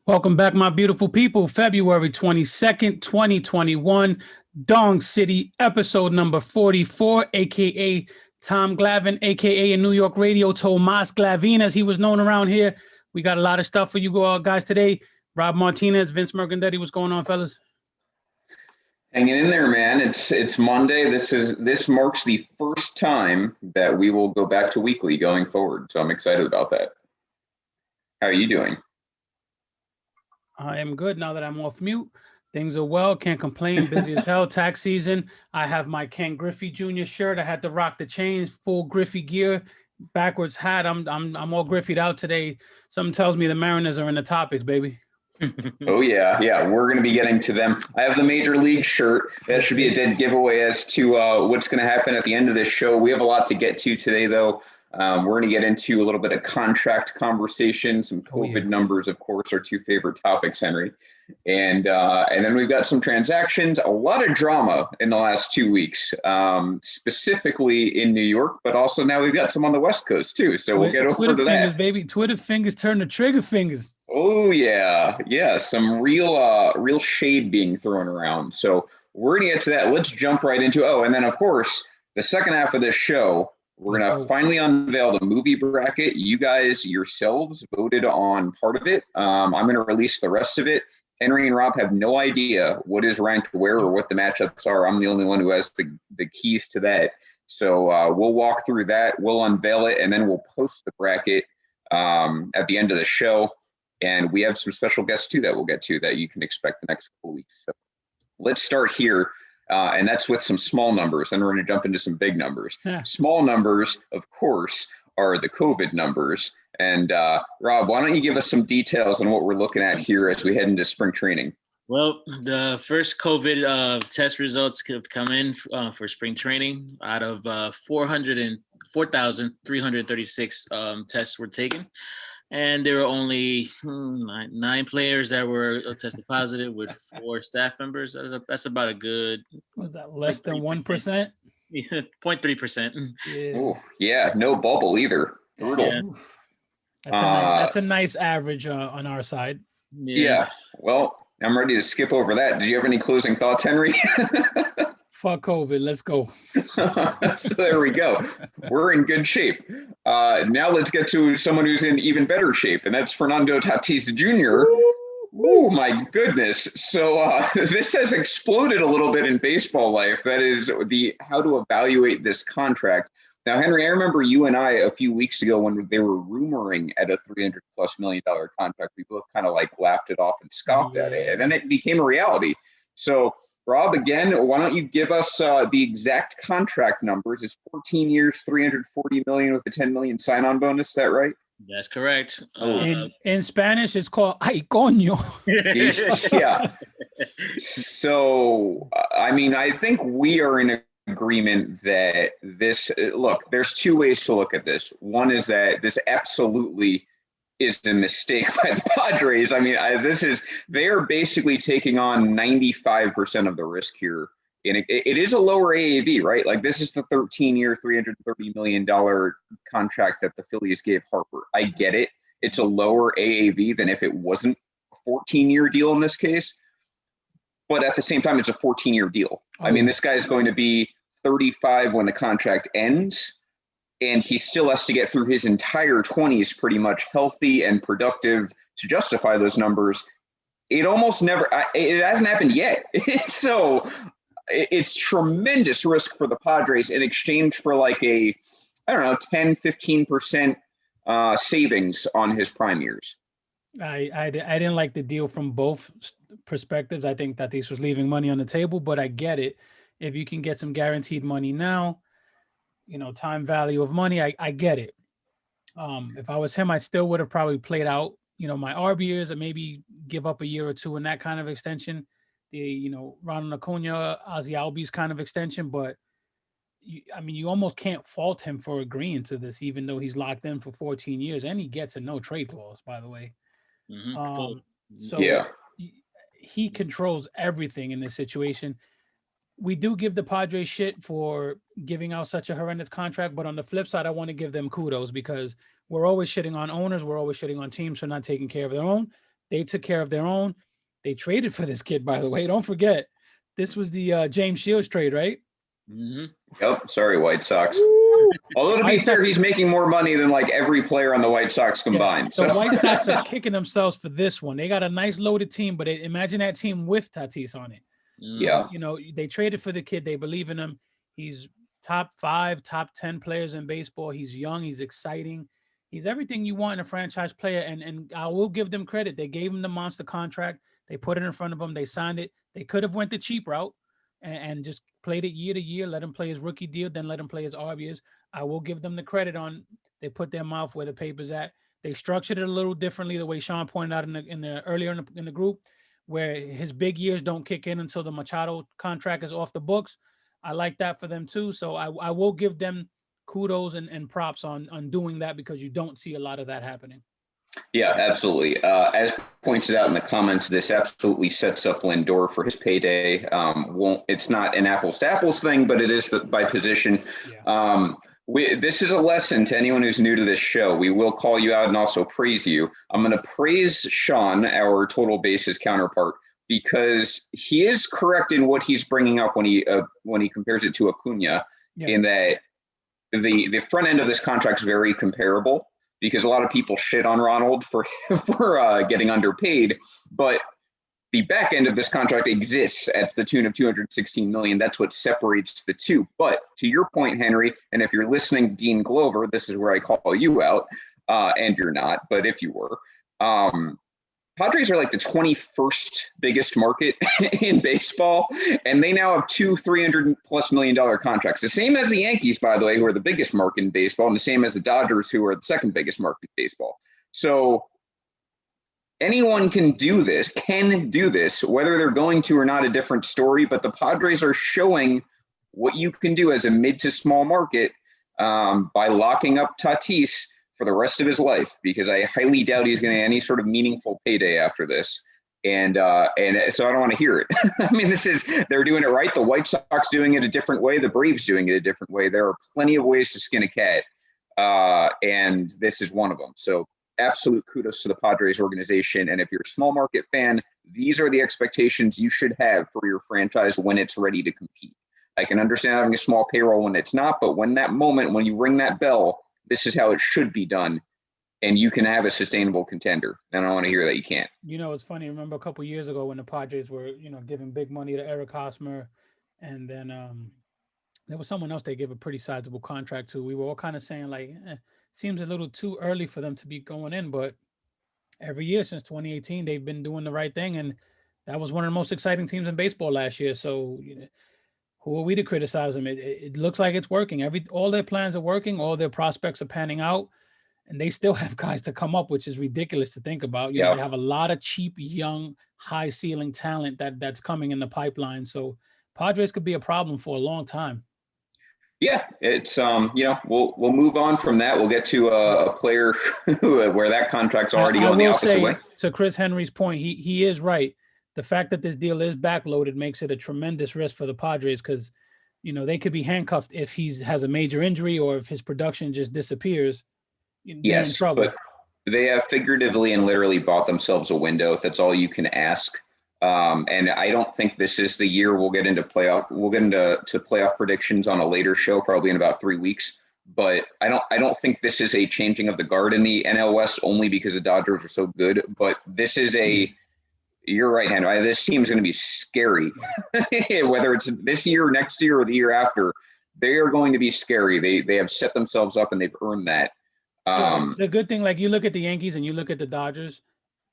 Welcome back, my beautiful people. February 22nd, 2021, Dong City, episode number 44, a.k.a. Tom Glavine, a.k.a. in New York radio, Tomas Glavine, as he was known around here. We got a lot of stuff for you guys today. Rob Martinez, Vince Mercandetti, what's going on, fellas? Hanging in there, man. It's Monday. This marks the first time that we will go back to weekly going forward. So I'm excited about that. How are you doing? I am good now that I'm off mute. Things are well. Can't complain. Busy as hell. Tax season. I have my Ken Griffey Jr. shirt. I had to rock the chains, full Griffey gear, backwards hat. I'm all Griffied out today. Something tells me the Mariners are in the topics, baby. Oh yeah. We're going to be getting to them. I have the Major League shirt. That should be a dead giveaway as to what's going to happen at the end of this show. We have a lot to get to today, though. We're going to get into a little bit of contract conversation, some COVID numbers, of course, our two favorite topics, Henry. And then we've got some transactions, a lot of drama in the last 2 weeks, specifically in New York, but also now we've got some on the West Coast, too. So we'll get over Twitter to fingers, that. baby. Twitter fingers turn to trigger fingers. Oh, yeah. Yeah, some real shade being thrown around. So we're going to get to that. Let's jump right into and then, of course, the second half of this show, we're going to finally unveil the movie bracket. You guys yourselves voted on part of it. I'm going to release the rest of it. Henry and Rob have no idea what is ranked where or what the matchups are. I'm the only one who has the keys to that. So we'll walk through that. We'll unveil it, and then we'll post the bracket at the end of the show. And we have some special guests, too, that we'll get to that you can expect the next couple of weeks. So let's start here. And that's with some small numbers, and we're going to jump into some big numbers. Yeah. Small numbers, of course, are the COVID numbers. And Rob, why don't you give us some details on what we're looking at here as we head into spring training? Well, the first COVID test results have come in for spring training. Out of 4,336 tests were taken. And there were only 9 players that were tested positive with 4 staff members. That's about a good. Was that less than 1%? 0.3%. Yeah. Oh, yeah. No bubble either. Brutal. Yeah. That's a nice average on our side. Yeah. Well, I'm ready to skip over that. Did you have any closing thoughts, Henry? Fuck COVID. Let's go. So there we go. We're in good shape. Now let's get to someone who's in even better shape, and that's Fernando Tatis Jr. Oh, my goodness. So this has exploded a little bit in baseball life. That is how to evaluate this contract. Now, Henry, I remember you and I a few weeks ago when they were rumoring at a $300+ million contract, we both kind of like laughed it off and scoffed at it. And then it became a reality. So Rob, again, why don't you give us the exact contract numbers? It's 14 years, $340 million with a $10 million sign-on bonus. Is that right? That's correct. In Spanish, it's called "ay coño." Yeah. So, I mean, I think we are in agreement that there's 2 ways to look at this. One is that this absolutely is a mistake by the Padres. I mean, they're basically taking on 95% of the risk here. And it is a lower AAV, right? Like, this is the 13-year, $330 million contract that the Phillies gave Harper. I get it. It's a lower AAV than if it wasn't a 14-year deal in this case. But at the same time, it's a 14-year deal. I mean, this guy's going to be 35 when the contract ends. And he still has to get through his entire 20s pretty much healthy and productive to justify those numbers. It hasn't happened yet. So it's tremendous risk for the Padres in exchange for like 10, 15% savings on his prime years. I didn't like the deal from both perspectives. I think that this was leaving money on the table, but I get it. If you can get some guaranteed money now, time value of money, I get it. If I was him, I still would have probably played out, my ARB years, and maybe give up a year or 2 in that kind of extension. The, Ronald Acuna, Ozzie Albies kind of extension. But, you almost can't fault him for agreeing to this, even though he's locked in for 14 years. And he gets a no trade clause, by the way. Mm-hmm. He controls everything in this situation. We do give the Padres shit for giving out such a horrendous contract, but on the flip side, I want to give them kudos because we're always shitting on owners. We're always shitting on teams for not taking care of their own. They took care of their own. They traded for this kid, by the way. Don't forget, this was the James Shields trade, right? Mm-hmm. Yep. Sorry, White Sox. Woo! Although to be White fair, Sox- he's making more money than like every player on the White Sox combined. The So White Sox are kicking themselves for this one. They got a nice loaded team, but imagine that team with Tatis on it. yeah. You know, they traded for the kid. They believe in him. He's top 5, top 10 players in baseball. He's young. He's exciting. He's everything you want in a franchise player. And I will give them credit. They gave him the monster contract. They put it in front of him. They signed it. They could have went the cheap route and just played it year to year, let him play his rookie deal, then let him play his RBs. I will give them the credit on they put their mouth where the paper's at. They structured it a little differently, the way Sean pointed out in the earlier in the group, where his big years don't kick in until the Machado contract is off the books. I like that for them too. So I will give them kudos and props on doing that, because you don't see a lot of that happening. Yeah, absolutely. As pointed out in the comments, this absolutely sets up Lindor for his payday. It's not an apples to apples thing, but it is by position. Yeah. This is a lesson to anyone who's new to this show. We will call you out and also praise you. I'm going to praise Sean, our total bases counterpart, because he is correct in what he's bringing up when he compares it to Acuna, in that the front end of this contract is very comparable, because a lot of people shit on Ronald for getting underpaid, but the back end of this contract exists at the tune of $216 million. That's what separates the two. But to your point, Henry, and if you're listening, Dean Glover, this is where I call you out, and you're not, but if you were, Padres are like the 21st biggest market in baseball, and they now have two $300+ million contracts. The same as the Yankees, by the way, who are the biggest market in baseball, and the same as the Dodgers, who are the second biggest market in baseball. So anyone can do this, whether they're going to or not, a different story. But the Padres are showing what you can do as a mid to small market by locking up Tatis for the rest of his life, because I highly doubt he's going to get any sort of meaningful payday after this. And so I don't want to hear it. I mean, they're doing it right. The White Sox doing it a different way. The Braves doing it a different way. There are plenty of ways to skin a cat. And this is one of them. So absolute kudos to the Padres organization. And if you're a small market fan, these are the expectations you should have for your franchise when it's ready to compete. I can understand having a small payroll when it's not, but when you ring that bell, this is how it should be done, and you can have a sustainable contender. And I don't want to hear that you can't. You know, it's funny. Remember a couple of years ago when the Padres were, giving big money to Eric Hosmer, and then there was someone else they gave a pretty sizable contract to. We were all kind of saying like, seems a little too early for them to be going in, but every year since 2018, they've been doing the right thing, and that was one of the most exciting teams in baseball last year. So, who are we to criticize them? It looks like it's working. All their plans are working. All their prospects are panning out, and they still have guys to come up, which is ridiculous to think about. They have a lot of cheap, young, high ceiling talent that's coming in the pipeline. So Padres could be a problem for a long time. Yeah, it's we'll move on from that. We'll get to a player where that contract's already going the opposite way. To Chris Henry's point, he is right. The fact that this deal is backloaded makes it a tremendous risk for the Padres, because, they could be handcuffed if he has a major injury or if his production just disappears. Yes, in trouble. But they have figuratively and literally bought themselves a window. That's all you can ask. And I don't think this is the year we'll get into playoff. We'll get into playoff predictions on a later show, probably in about 3 weeks. But I don't think this is a changing of the guard in the NL West, only because the Dodgers are so good. But this is you're right, Henry. This team's going to be scary. Whether it's this year, next year, or the year after, they are going to be scary. They have set themselves up and they've earned that. The good thing, like you look at the Yankees and you look at the Dodgers,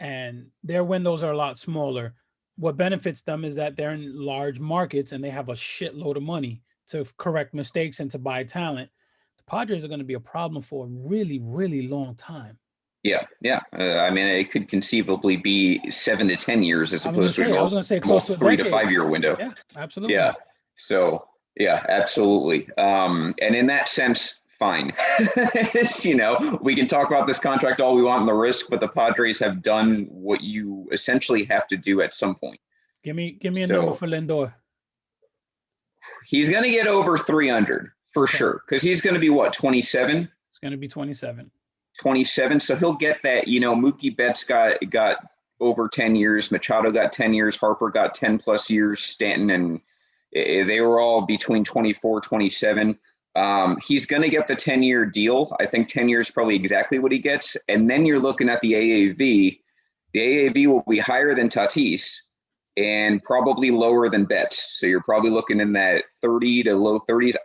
and their windows are a lot smaller. What benefits them is that they're in large markets and they have a shitload of money to correct mistakes and to buy talent. The Padres are going to be a problem for a really, really long time. Yeah. I mean, it could conceivably be 7 to 10 years as opposed to a close to 3 to 5 year window. Yeah, absolutely. Yeah. So, yeah, absolutely. And in that sense, fine. We can talk about this contract all we want and the risk, but the Padres have done what you essentially have to do at some point. Give me a number for Lindor. He's going to get over 300 for sure, because he's going to be 27? It's going to be 27. 27. So he'll get that. Mookie Betts got over 10 years. Machado got 10 years. Harper got 10 plus years. Stanton and they were all between 24, 27. He's going to get the 10-year deal. I think 10 years is probably exactly what he gets. And then you're looking at the AAV. The AAV will be higher than Tatis and probably lower than Betts. So you're probably looking in that 30 to low 30s.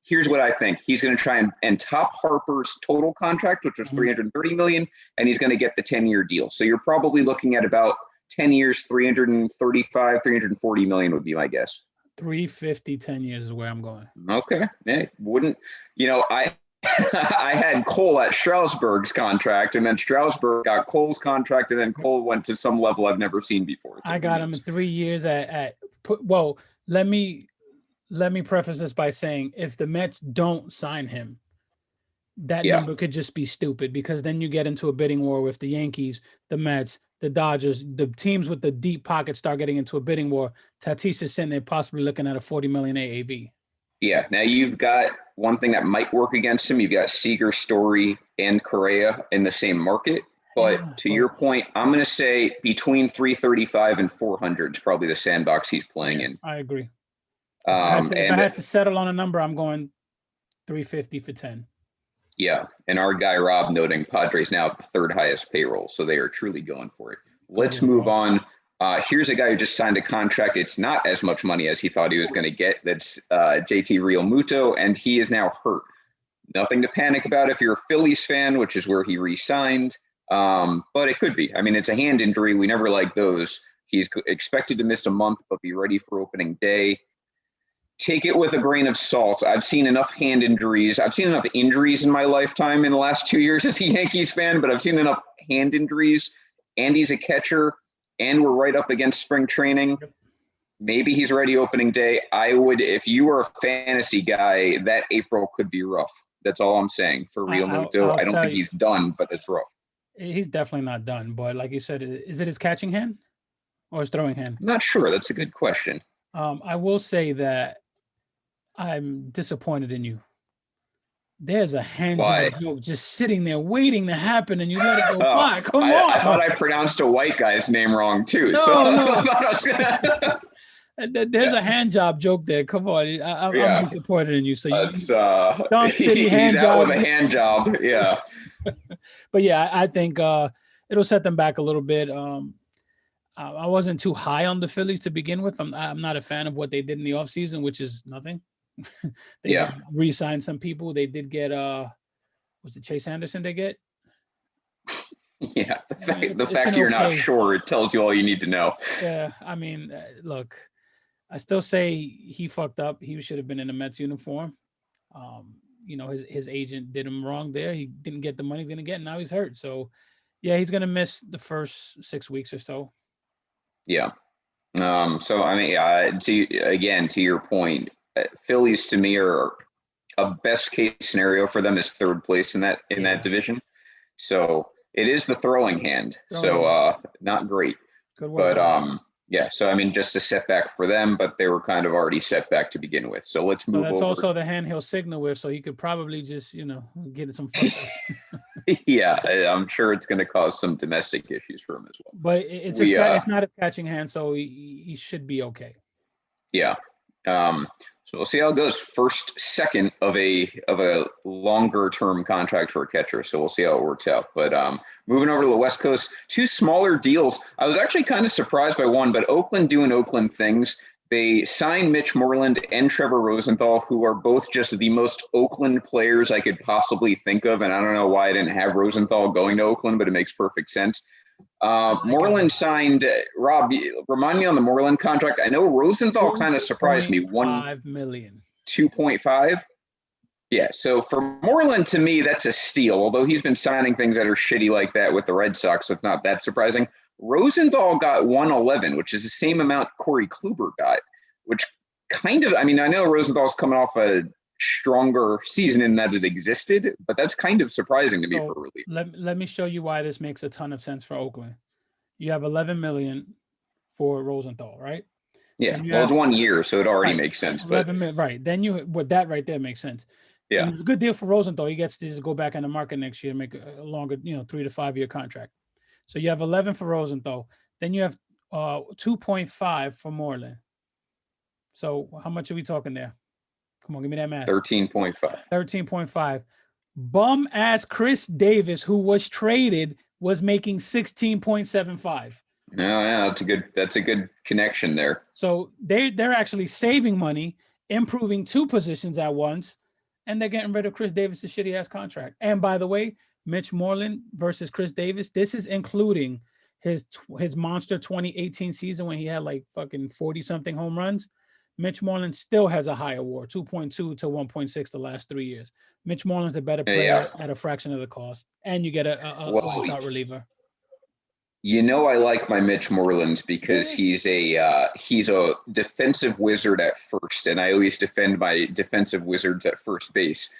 Here's what I think. He's going to try and top Harper's total contract, which was $330 million, and he's going to get the 10-year deal. So you're probably looking at about 10 years, 335, 340 million would be my guess. 350, 10 years is where I'm going. Okay. I had Cole at Strasburg's contract, and then Strasburg got Cole's contract, and then Cole went to some level I've never seen before. I got him in 3 years let me preface this by saying if the Mets don't sign him, that number could just be stupid, because then you get into a bidding war with the Yankees, the Mets, the Dodgers, the teams with the deep pockets start getting into a bidding war. Tatis is sitting there possibly looking at a 40 million AAV. Yeah. Now you've got one thing that might work against him. You've got Seager, Story, and Correa in the same market. But to your point, I'm going to say between 335 and 400 is probably the sandbox he's playing in. I agree. If I had to settle on a number, I'm going 350 for 10. Yeah, and our guy Rob noting Padres now have the third highest payroll, so they are truly going for it. Let's move on. Here's a guy who just signed a contract. It's not as much money as he thought he was going to get. That's JT Realmuto, and he is now hurt. Nothing to panic about if you're a Phillies fan, which is where he re-signed, but it could be. I mean, it's a hand injury. We never like those. He's expected to miss a month, but be ready for opening day. Take it with a grain of salt. I've seen enough hand injuries. I've seen enough injuries in my lifetime in the last 2 years as a Yankees fan, but I've seen enough hand injuries. Andy's a catcher, and we're right up against spring training. Maybe he's ready opening day. I would, if you were a fantasy guy, that April could be rough. That's all I'm saying for Realmuto. I don't think he's done, but it's rough. He's definitely not done. But like you said, is it his catching hand or his throwing hand? I'm not sure. That's a good question. I will say that I'm disappointed in you. There's a hand job just sitting there waiting to happen, and you let it go by. Come on. I thought I pronounced a white guy's name wrong too. No. There's a hand job joke there. Come on. I'm disappointed in you. So he's out with a hand job. Yeah. But yeah, I think it'll set them back a little bit. I wasn't too high on the Phillies to begin with. I'm not a fan of what they did in the offseason, which is nothing. They did re-sign some people. They did get was it Chase Anderson they get? Yeah, the fact you're not sure, it tells you all you need to know. Yeah, I mean, look, I still say he fucked up. He should have been in a Mets uniform. His agent did him wrong there. He didn't get the money he's gonna get. Now he's hurt. So yeah, he's gonna miss the first 6 weeks or so. Yeah. So I mean, to your point, Phillies to me are a best case scenario for them is third place in that division. So it is the throwing hand. So not great. Good work. But so I mean, just a setback for them, but they were kind of already set back to begin with. So let's move. That's over. Also the hand he'll signal with, so he could probably just get some fun. Yeah, I'm sure it's going to cause some domestic issues for him as well. But it's not a catching hand, so he should be okay. Yeah. So we'll see how it goes. Second of a longer term contract for a catcher. So we'll see how it works out. But moving over to the West Coast, two smaller deals. I was actually kind of surprised by one, but Oakland doing Oakland things. They signed Mitch Moreland and Trevor Rosenthal, who are both just the most Oakland players I could possibly think of. And I don't know why I didn't have Rosenthal going to Oakland, but it makes perfect sense. Moreland signed, Rob, remind me on the Moreland contract. I know Rosenthal kind of surprised me. $5 million. 2.5. Yeah. So for Moreland, to me, that's a steal, although he's been signing things that are shitty like that with the Red Sox. So it's not that surprising. Rosenthal got 111, which is the same amount Corey Kluber got, which kind of, I mean, I know Rosenthal's coming off a stronger season in that it existed, but that's kind of surprising to me for relief. Let me show you why this makes a ton of sense for Oakland. You have 11 million for Rosenthal, right? Yeah, well, it's 1 year, so it already makes sense. But right, then that right there makes sense. Yeah, and it's a good deal for Rosenthal. He gets to just go back on the market next year and make a longer, 3 to 5 year contract. So you have 11 for Rosenthal. Then you have 2.5 for Moreland. So how much are we talking there? Come on, give me that math. 13.5. 13.5. Bum ass Chris Davis, who was traded, was making 16.75. No, yeah, that's a good connection there. So they're actually saving money, improving two positions at once, and they're getting rid of Chris Davis' shitty ass contract. And by the way, Mitch Moreland versus Chris Davis, this is including his monster 2018 season when he had like fucking 40 something home runs. Mitch Moreland still has a higher WAR, 2.2 to 1.6 the last 3 years. Mitch Moreland's a better player at a fraction of the cost, and you get a lights out reliever. You know, I like my Mitch Moreland because he's a defensive wizard at first, and I always defend my defensive wizards at first base.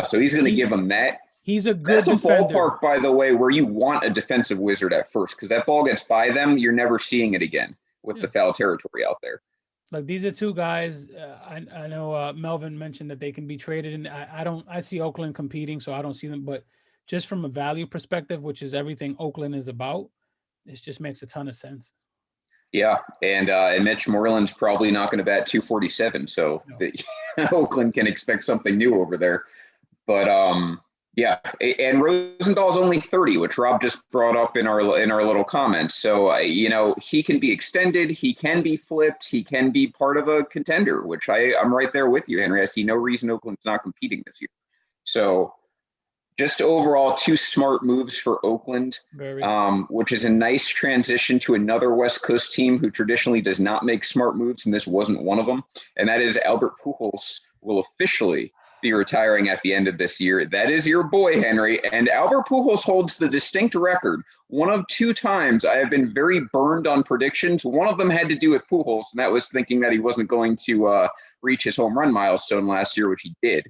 So he's going to give him that. He's a good defender. That's a ballpark, by the way, where you want a defensive wizard at first, because that ball gets by them, you're never seeing it again with the foul territory out there. Like, these are two guys. I know Melvin mentioned that they can be traded, and I see Oakland competing, so I don't see them. But just from a value perspective, which is everything Oakland is about, this just makes a ton of sense. Yeah, and Mitch Moreland's probably not going to bat 247, so Oakland can expect something new over there. But yeah, and Rosenthal's only 30, which Rob just brought up in our little comments. So you know, he can be extended, he can be flipped, he can be part of a contender, which I'm right there with you, Henry. I see no reason Oakland's not competing this year. So just overall, two smart moves for Oakland, which is a nice transition to another West Coast team who traditionally does not make smart moves, and this wasn't one of them. And that is Albert Pujols will officially be retiring at the end of this year. That is your boy, Henry. And Albert Pujols holds the distinct record. One of two times I have been very burned on predictions. One of them had to do with Pujols, and that was thinking that he wasn't going to reach his home run milestone last year, which he did.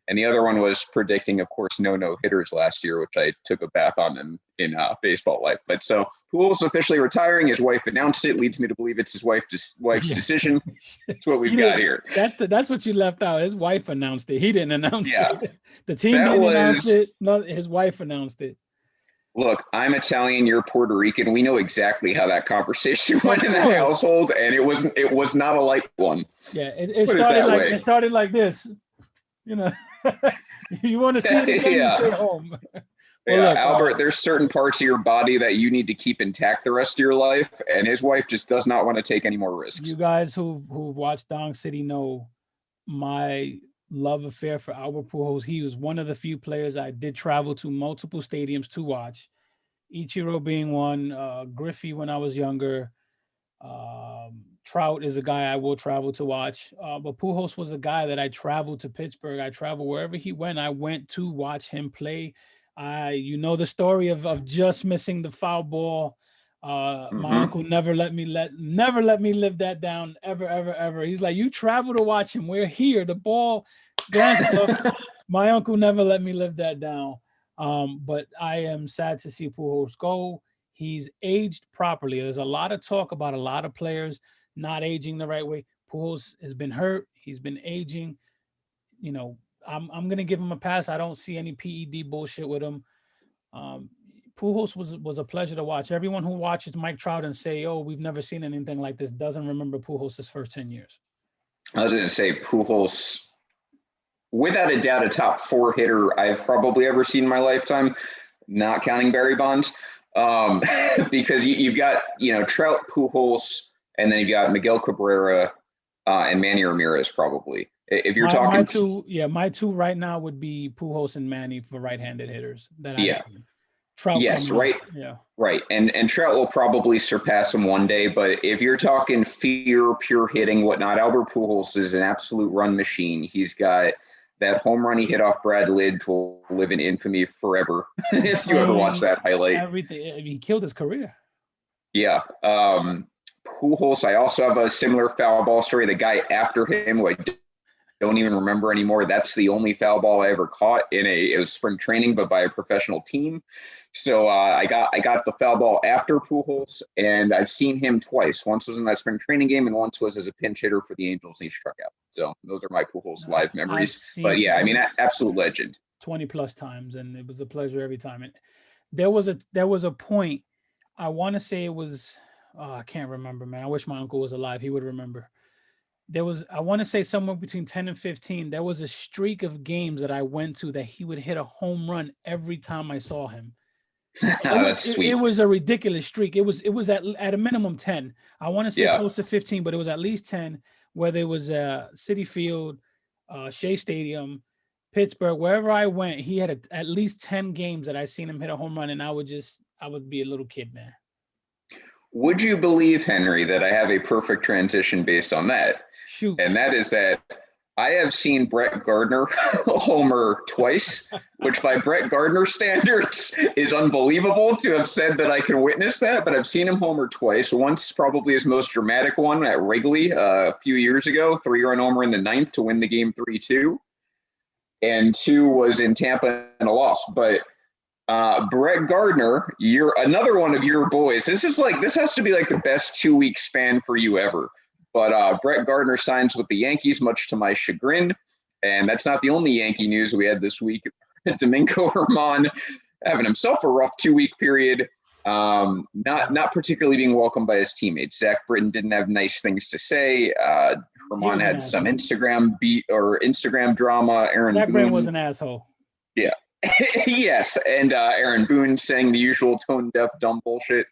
And the other one was predicting, of course, no hitters last year, which I took a bath on in baseball life. But so Pujols officially retiring. His wife announced it. Leads me to believe it's his wife's decision. That's what we've got here. That's what you left out. His wife announced it. He didn't announce it. The team didn't announce it. No, his wife announced it. Look, I'm Italian. You're Puerto Rican. We know exactly how that conversation went in the household, and it was not a light one. Yeah, it started like this. You know, you want to see it again, you stay home. Well, look, Albert, there's certain parts of your body that you need to keep intact the rest of your life, and his wife just does not want to take any more risks. You guys who've watched Dong City know my love affair for Albert Pujols. He was one of the few players I did travel to multiple stadiums to watch. Ichiro being one, Griffey when I was younger. Trout is a guy I will travel to watch. But Pujols was a guy that I traveled to Pittsburgh. I traveled wherever he went. I went to watch him play. You know the story of just missing the foul ball. My uncle never let me live that down ever. He's like, you travel to watch him. We're here. The ball. My uncle never let me live that down. But I am sad to see Pujols go. He's aged properly. There's a lot of talk about a lot of players not aging the right way. Pujols has been hurt. He's been aging. You know, I'm gonna give him a pass. I don't see any PED bullshit with him. Pujols was a pleasure to watch. Everyone who watches Mike Trout and say, "Oh, we've never seen anything like this," doesn't remember Pujols' first 10 years. I was gonna say Pujols, without a doubt, a top 4 hitter I've probably ever seen in my lifetime, not counting Barry Bonds. Because you've got, Trout, Pujols, and then you've got Miguel Cabrera and Manny Ramirez probably. If you're talking my two right now would be Pujols and Manny for right-handed hitters. Trout. Yes, right. Yeah. Right. And Trout will probably surpass him one day, but if you're talking pure hitting, whatnot, Albert Pujols is an absolute run machine. He's got that home run he hit off Brad Lidge will live in infamy forever. If you ever watch that highlight. Everything. He killed his career. Yeah. Pujols, I also have a similar foul ball story. The guy after him, who I don't even remember anymore, that's the only foul ball I ever caught it was spring training, but by a professional team. So I got the foul ball after Pujols, and I've seen him twice. Once was in that spring training game, and once was as a pinch hitter for the Angels, and he struck out. So those are my Pujols live memories. But yeah, I mean, absolute legend. 20 plus times, and it was a pleasure every time. And there was a point. I want to say it was, I can't remember, man. I wish my uncle was alive. He would remember. There was, I want to say somewhere between 10 and 15. There was a streak of games that I went to that he would hit a home run every time I saw him. That's sweet. It was a ridiculous streak. It was at a minimum 10. I want to say close to 15, but it was at least 10, whether it was Citi Field, Shea Stadium, Pittsburgh, wherever I went, he had at least 10 games that I seen him hit a home run, and I would be a little kid, man. Would you believe, Henry, that I have a perfect transition based on that? Shoot. And that is that I have seen Brett Gardner homer twice, which by Brett Gardner standards is unbelievable to have said that I can witness that, but I've seen him homer twice. Once probably his most dramatic one at Wrigley a few years ago, 3-run homer in the 9th to win the game 3-2. And 2 was in Tampa in a loss. But Brett Gardner, you're another one of your boys. This has to be like the best 2-week span for you ever. But Brett Gardner signs with the Yankees, much to my chagrin. And that's not the only Yankee news we had this week. Domingo Germán having himself a rough 2-week period, not particularly being welcomed by his teammates. Zach Britton didn't have nice things to say. Germán had some Instagram drama. Zach Britton was an asshole. Yeah. Yes. And Aaron Boone saying the usual tone-deaf, dumb bullshit.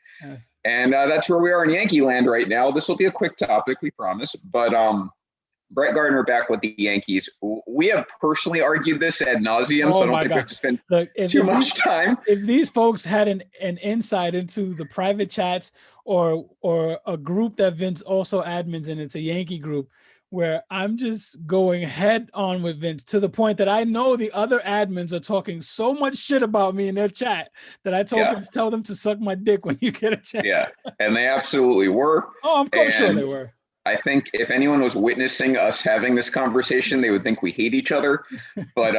And that's where we are in Yankee land right now. This will be a quick topic, we promise. But Brett Gardner back with the Yankees. We have personally argued this ad nauseum, so I don't think we have to spend too much time. If these folks had an insight into the private chats or a group that Vince also admins in, it's a Yankee group, where I'm just going head on with Vince to the point that I know the other admins are talking so much shit about me in their chat that I tell them to suck my dick when you get a chance. Yeah, and they absolutely were. Oh, of course, sure they were. I think if anyone was witnessing us having this conversation, they would think we hate each other. But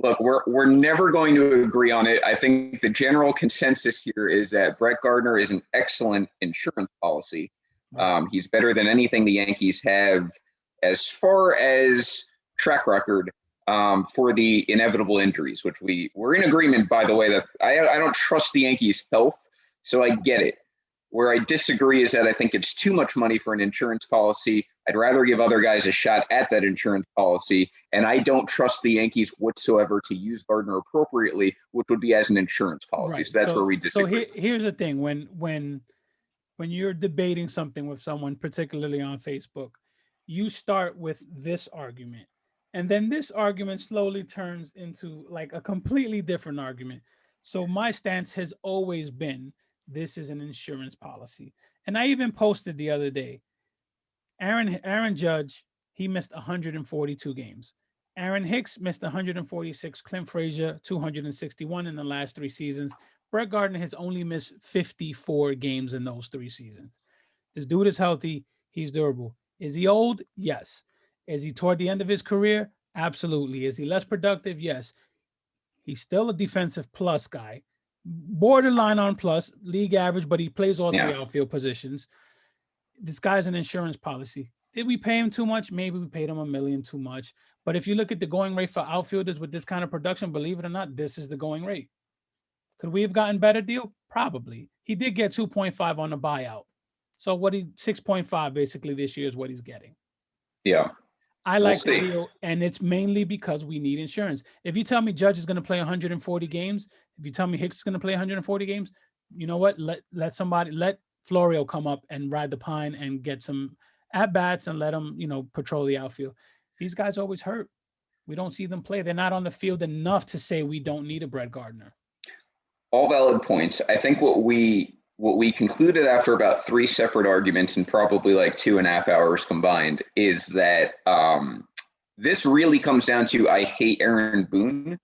look, we're never going to agree on it. I think the general consensus here is that Brett Gardner is an excellent insurance policy. He's better than anything the Yankees have as far as track record for the inevitable injuries, which we're in agreement, by the way, that I don't trust the Yankees' health, so I get it. Where I disagree is that I think it's too much money for an insurance policy. I'd rather give other guys a shot at that insurance policy, and I don't trust the Yankees whatsoever to use Gardner appropriately, which would be as an insurance policy. Right. So that's where we disagree. So here's the thing: when you're debating something with someone, particularly on Facebook, you start with this argument, and then this argument slowly turns into like a completely different argument. So my stance has always been, this is an insurance policy. And I even posted the other day, Aaron Judge, he missed 142 games. Aaron Hicks missed 146. Clint Frazier, 261 in the last 3 seasons. Brett Gardner has only missed 54 games in those 3 seasons. This dude is healthy. He's durable. Is he old? Yes. Is he toward the end of his career? Absolutely. Is he less productive? Yes. He's still a defensive plus guy. Borderline on plus, league average, but he plays all 3 outfield positions. This guy's an insurance policy. Did we pay him too much? Maybe we paid him $1 million too much. But if you look at the going rate for outfielders with this kind of production, believe it or not, this is the going rate. Could we have gotten better deal? Probably. He did get 2.5 on the buyout. So 6.5 basically this year is what he's getting. Yeah. I like the deal, and it's mainly because we need insurance. If you tell me Judge is going to play 140 games, if you tell me Hicks is going to play 140 games, you know what? Let Florio come up and ride the pine and get some at-bats and let him, patrol the outfield. These guys always hurt. We don't see them play. They're not on the field enough to say we don't need a Brett Gardner. All valid points. I think what we concluded after about 3 separate arguments and probably like 2.5 hours combined is that this really comes down to I hate Aaron Boone.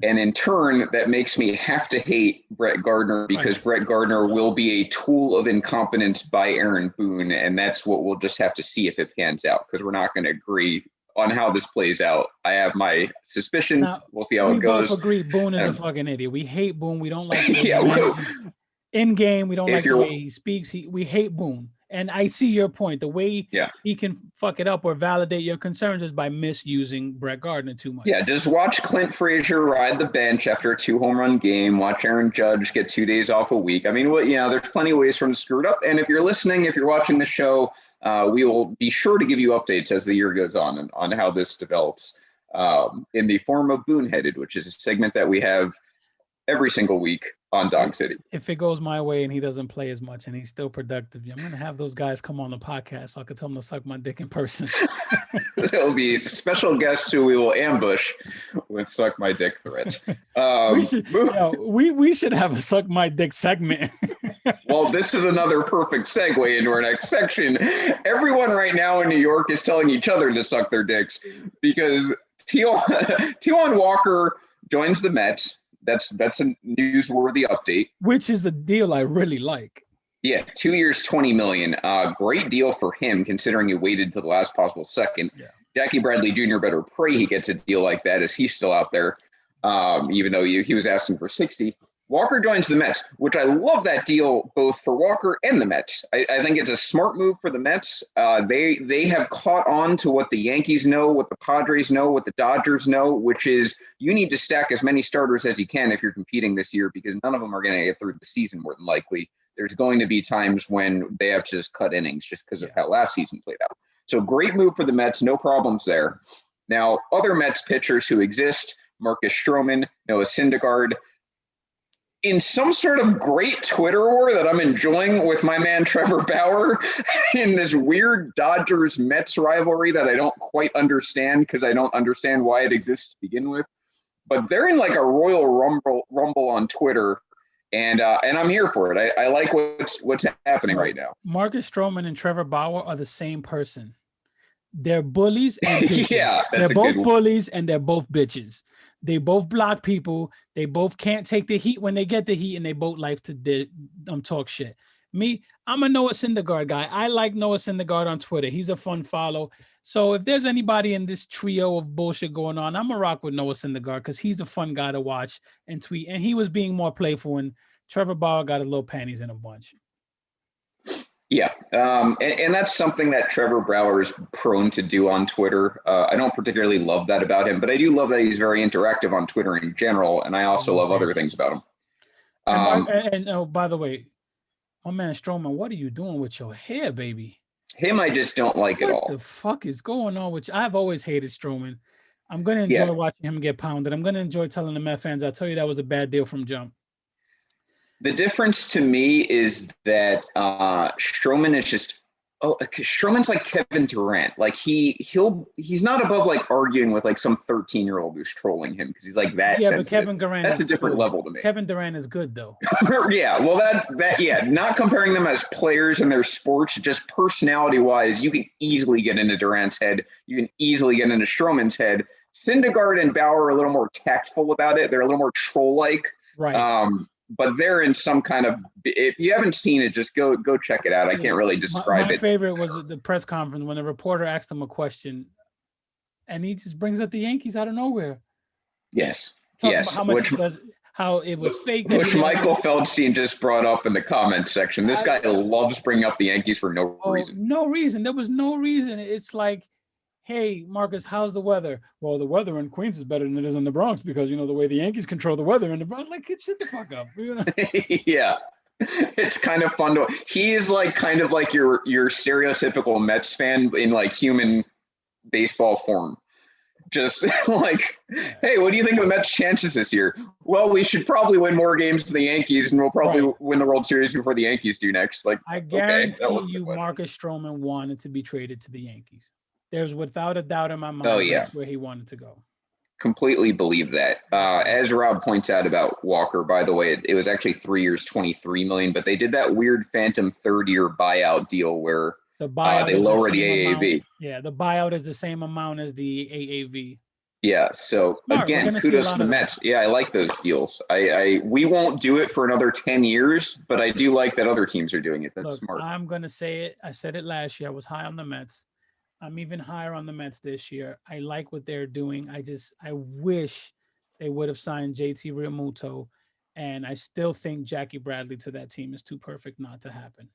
And in turn, that makes me have to hate Brett Gardner because Brett Gardner will be a tool of incompetence by Aaron Boone. And that's what we'll just have to see if it pans out, because we're not going to agree on how this plays out. I have my suspicions. We'll see how it goes. We both agree Boone is a fucking idiot. We hate Boone. We don't like him. In game, we don't like the way he speaks. We hate Boone. And I see your point. The way Yeah. he can fuck it up or validate your concerns is by misusing Brett Gardner too much. Yeah, just watch Clint Frazier ride the bench after a 2-home-run game. Watch Aaron Judge get 2 days off a week. I mean, there's plenty of ways for him to screw it up. And if you're listening, if you're watching the show, we will be sure to give you updates as the year goes on how this develops in the form of Boonheaded, which is a segment that we have every single week on Dog City. If it goes my way and he doesn't play as much and he's still productive, I'm going to have those guys come on the podcast so I can tell them to suck my dick in person. There'll be special guests who we will ambush with suck my dick threats. We should have a suck my dick segment. Well, this is another perfect segue into our next section. Everyone right now in New York is telling each other to suck their dicks because Tywon Walker joins the Mets. That's a newsworthy update. Which is a deal I really like. Yeah, 2 years, $20 million. Great deal for him, considering he waited to the last possible second. Yeah. Jackie Bradley Jr. better pray he gets a deal like that as he's still out there, even though he was asking for 60. Walker joins the Mets, which I love that deal both for Walker and the Mets. I think it's a smart move for the Mets. They have caught on to what the Yankees know, what the Padres know, what the Dodgers know, which is you need to stack as many starters as you can if you're competing this year because none of them are going to get through the season more than likely. There's going to be times when they have to just cut innings just because of how last season played out. So great move for the Mets, no problems there. Now, other Mets pitchers who exist, Marcus Stroman, Noah Syndergaard, in some sort of great Twitter war that I'm enjoying with my man Trevor Bauer in this weird Dodgers-Mets rivalry that I don't quite understand because I don't understand why it exists to begin with. But they're in like a royal rumble on Twitter, and I'm here for it. I like what's happening right now. Marcus Stroman and Trevor Bauer are the same person. They're bullies and bitches. Yeah, they're both bullies and they're both bitches. They both block people. They both can't take the heat when they get the heat, and they both like to talk shit. Me, I'm a Noah Syndergaard guy. I like Noah Syndergaard on Twitter. He's a fun follow. So if there's anybody in this trio of bullshit going on, I'm a rock with Noah Syndergaard because he's a fun guy to watch and tweet. And he was being more playful, and Trevor Bauer got a little panties in a bunch. Yeah, and that's something that Trevor Bauer is prone to do on Twitter. I don't particularly love that about him, but I do love that he's very interactive on Twitter in general, and I also love other things about him. And by the way, my man Stroman, what are you doing with your hair, baby? Him, I just don't like at all. What the fuck is going on with you? I've always hated Stroman. I'm going to enjoy watching him get pounded. I'm going to enjoy telling the Met fans, I'll tell you that was a bad deal from jump. The difference to me is that Stroman is just Stroman's like Kevin Durant. Like he's not above like arguing with like some 13-year-old who's trolling him because he's like that. Yeah, sensitive. But Kevin Durant. That's a different level to me. Kevin Durant is good though. Yeah, well not comparing them as players in their sports, just personality-wise, you can easily get into Durant's head. You can easily get into Stroman's head. Syndergaard and Bauer are a little more tactful about it. They're a little more troll-like. Right. But they're in some kind of, if you haven't seen it, just go check it out. I can't really describe it. My favorite was at the press conference when the reporter asked him a question and he just brings up the Yankees out of nowhere. Yes. Talks about how it was fake. Which Michael Feldstein just brought up in the comments section. This guy loves bringing up the Yankees for no reason. No reason. There was no reason. It's like, hey, Marcus, how's the weather? Well, the weather in Queens is better than it is in the Bronx because, the way the Yankees control the weather in the Bronx. Like, shut the fuck up. Yeah. It's kind of fun he is like kind of like your stereotypical Mets fan in like human baseball form. Just like, hey, what do you think of the Mets' chances this year? Well, we should probably win more games than the Yankees, and we'll probably win the World Series before the Yankees do next. Like, I guarantee you Marcus Stroman wanted to be traded to the Yankees. There's without a doubt in my mind that's where he wanted to go. Completely believe that. As Rob points out about Walker, by the way, it was actually 3 years, $23 million, but they did that weird phantom third-year buyout deal where they lower the AAV. Yeah, the buyout is the same amount as the AAV. Yeah, so again, kudos to the Mets. Yeah, I like those deals. We won't do it for another 10 years, but I do like that other teams are doing it. That's smart. I'm going to say it. I said it last year. I was high on the Mets. I'm even higher on the Mets this year. I like what they're doing. I wish they would have signed JT Realmuto, and I still think Jackie Bradley to that team is too perfect not to happen.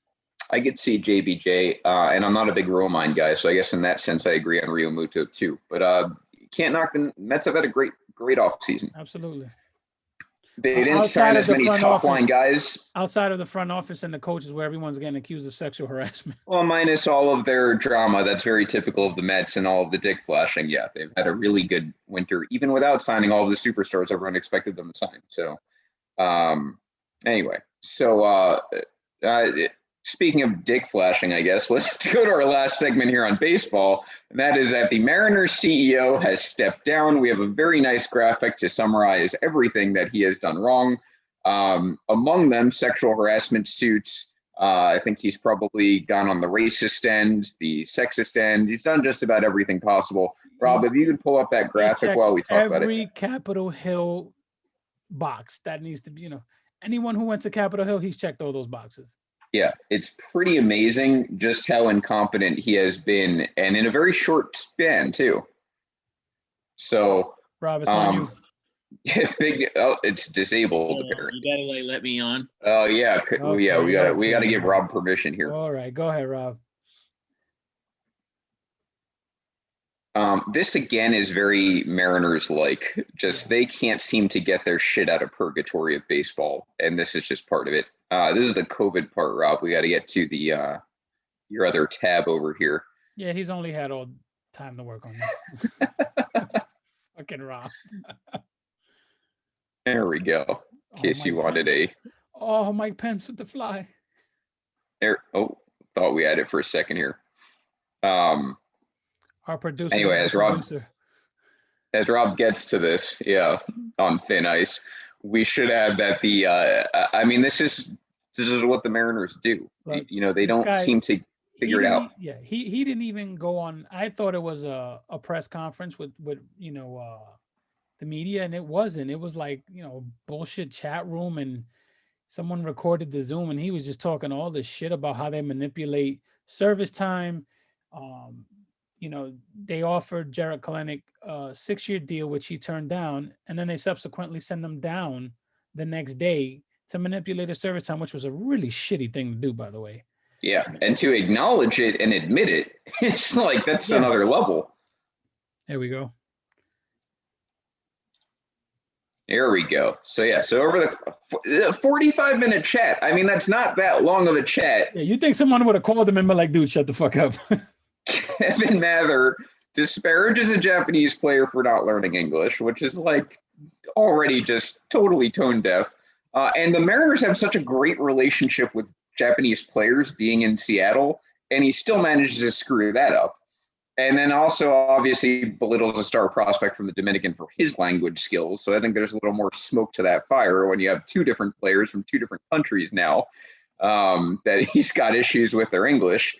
I could see JBJ, and I'm not a big Romine guy, so I guess in that sense I agree on Rio Muto too. But you can't knock the Mets have had a great offseason. Absolutely. They didn't sign as many top line guys. Outside of the front office and the coaches where everyone's getting accused of sexual harassment. Well, minus all of their drama that's very typical of the Mets and all of the dick flashing. Yeah, they've had a really good winter, even without signing all of the superstars everyone expected them to sign. So anyway, so speaking of dick flashing, I guess, let's go to our last segment here on baseball. And that is that the Mariners CEO has stepped down. We have a very nice graphic to summarize everything that he has done wrong. Among them, sexual harassment suits. I think he's probably gone on the racist end, the sexist end. He's done just about everything possible. Rob, if you could pull up that graphic while we talk about it. Every Capitol Hill box that needs to be, anyone who went to Capitol Hill, he's checked all those boxes. Yeah, it's pretty amazing just how incompetent he has been, and in a very short span too. So, Rob, it's on you. Yeah, it's disabled. You gotta let me on. Oh yeah, okay, yeah. We gotta give Rob permission here. All right, go ahead, Rob. This again is very Mariners-like. Just they can't seem to get their shit out of purgatory of baseball, and this is just part of it. This is the COVID part, Rob. We got to get to the your other tab over here. Yeah, he's only had all time to work on this. Fucking Rob. There we go. In case you wanted a. Oh, Mike Pence with the fly. There. Oh, thought we had it for a second here. Our producer. Anyway, as Rob gets to this, yeah, on thin ice, we should add that the. I mean, this is what the Mariners do. Look, they don't seem to figure it out. Yeah, he didn't even go on. I thought it was a press conference with the media, and it wasn't. It was like bullshit chat room, and someone recorded the Zoom, and he was just talking all this shit about how they manipulate service time. They offered Jarrett Kelenic a 6-year deal, which he turned down, and then they subsequently send them down the next day to manipulate his service time, which was a really shitty thing to do, by the way. Yeah, and to acknowledge it and admit it, it's like that's another level. There we go. There we go. So over the 45-minute chat. I mean, that's not that long of a chat. Yeah, you think someone would have called him and been like, "Dude, shut the fuck up." Kevin Mather disparages a Japanese player for not learning English, which is like already just totally tone deaf. And the Mariners have such a great relationship with Japanese players being in Seattle, and he still manages to screw that up. And then also obviously belittles a star prospect from the Dominican for his language skills. So I think there's a little more smoke to that fire when you have two different players from two different countries now that he's got issues with their English.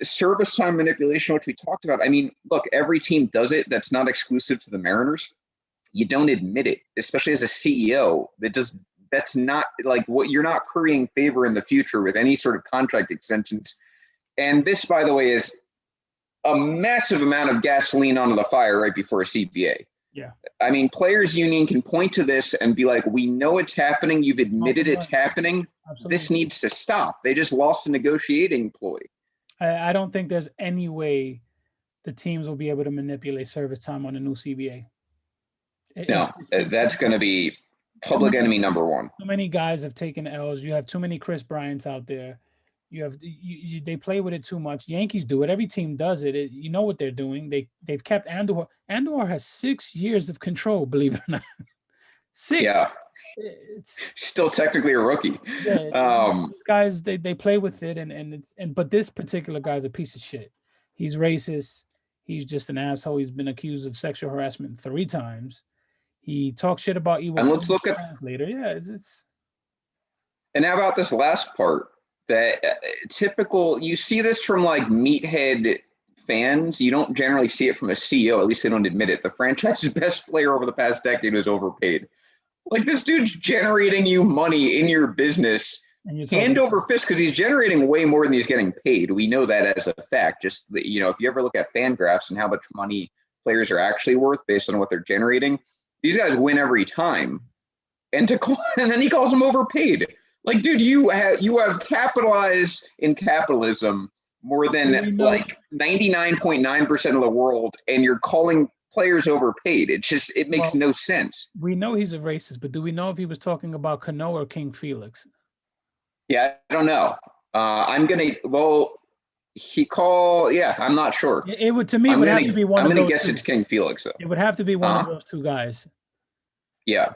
Service time manipulation, which we talked about. I mean, look, every team does it. That's not exclusive to the Mariners. You don't admit it, especially as a CEO. That's not like what you're not currying favor in the future with any sort of contract extensions. And this, by the way, is a massive amount of gasoline onto the fire right before a CBA. Yeah. I mean, players union can point to this and be like, we know it's happening. You've admitted it's happening. Absolutely. This needs to stop. They just lost a negotiating ploy. I don't think there's any way the teams will be able to manipulate service time on a new CBA. That's going to be public enemy number one. Too many guys have taken L's. You have too many Chris Bryants out there. They play with it too much. Yankees do it. Every team does it. You know what they're doing. They've kept Andor. Andor has 6 years of control, believe it or not. 6. Yeah. It's still technically a rookie. Yeah, these guys they play with it but this particular guy's a piece of shit. He's racist. He's just an asshole. He's been accused of sexual harassment 3 times. He talks shit about Ewan. And let's look at later. Yeah, it's. And how about this last part? That typical, you see this from like meathead fans. You don't generally see it from a CEO. At least they don't admit it. The franchise's best player over the past decade was overpaid. Like this dude's generating you money in your business hand over fist because he's generating way more than he's getting paid. We know that as a fact. Just if you ever look at fan graphs and how much money players are actually worth based on what they're generating, these guys win every time. And then he calls them overpaid. Like, dude, you have capitalized in capitalism more than like 99.9% of the world, and you're calling players overpaid. It makes no sense. We know he's a racist, but do we know if he was talking about Cano or King Felix? Yeah, I don't know. I'm not sure. It would, to me, it would have to be one of those. I'm gonna guess it's King Felix though. It would have to be one of those two guys. Yeah.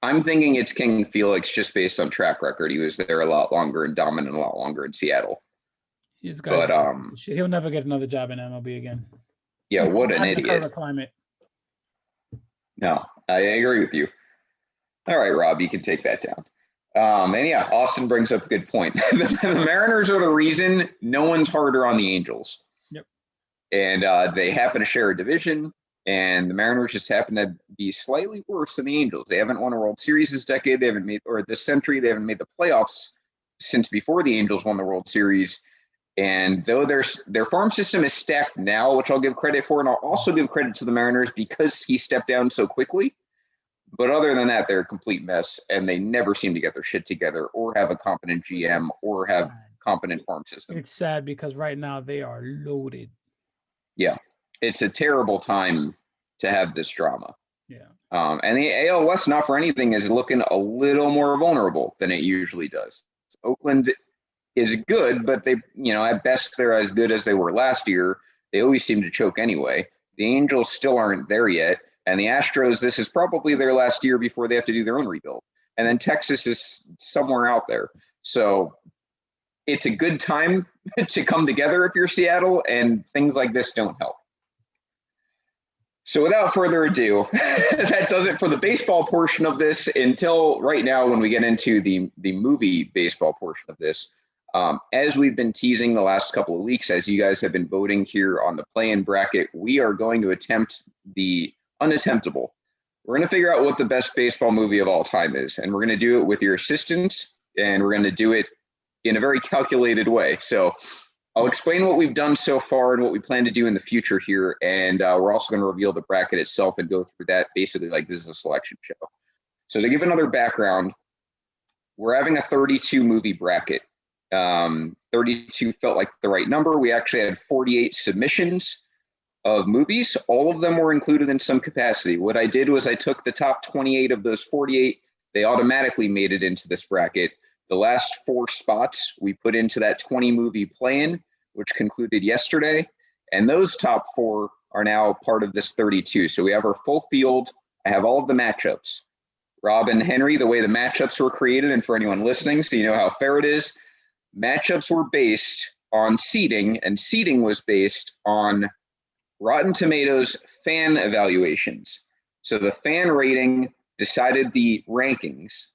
I'm thinking it's King Felix just based on track record. He was there a lot longer and dominant a lot longer in Seattle. He'll never get another job in MLB again. Yeah, what an idiot. The current climate. No, I agree with you. All right, Rob, you can take that down. And yeah, Austin brings up a good point. The Mariners are the reason no one's harder on the Angels. Yep. And they happen to share a division. And the Mariners just happen to be slightly worse than the Angels. They haven't won a World Series this decade. This century. They haven't made the playoffs since before the Angels won the World Series. And though their farm system is stacked now, which I'll give credit for, and I'll also give credit to the Mariners because he stepped down so quickly. But other than that, they're a complete mess, and they never seem to get their shit together or have a competent GM or have competent farm system. It's sad because right now they are loaded. Yeah. It's a terrible time to have this drama. Yeah. And the AL West, not for anything, is looking a little more vulnerable than it usually does. Oakland is good, but they, at best, they're as good as they were last year. They always seem to choke anyway. The Angels still aren't there yet. And the Astros, this is probably their last year before they have to do their own rebuild. And then Texas is somewhere out there. So it's a good time to come together if you're Seattle, and things like this don't help. So without further ado, that does it for the baseball portion of this until right now when we get into the movie baseball portion of this. As we've been teasing the last couple of weeks, as you guys have been voting here on the play-in bracket, we are going to attempt the unattemptable. We're going to figure out what the best baseball movie of all time is, and we're going to do it with your assistance, and we're going to do it in a very calculated way. So I'll explain what we've done so far and what we plan to do in the future here. And we're also going to reveal the bracket itself and go through that basically like this is a selection show. So to give another background, we're having a 32 movie bracket. 32 felt like the right number. We actually had 48 submissions of movies. All of them were included in some capacity. What I did was I took the top 28 of those 48. They automatically made it into this bracket. The last 4 spots we put into that 20 movie play-in, which concluded yesterday. And those top 4 are now part of this 32. So we have our full field. I have all of the matchups. Rob and Henry, the way the matchups were created, and for anyone listening, so you know how fair it is, matchups were based on seeding, and seeding was based on Rotten Tomatoes fan evaluations. So the fan rating decided the rankings.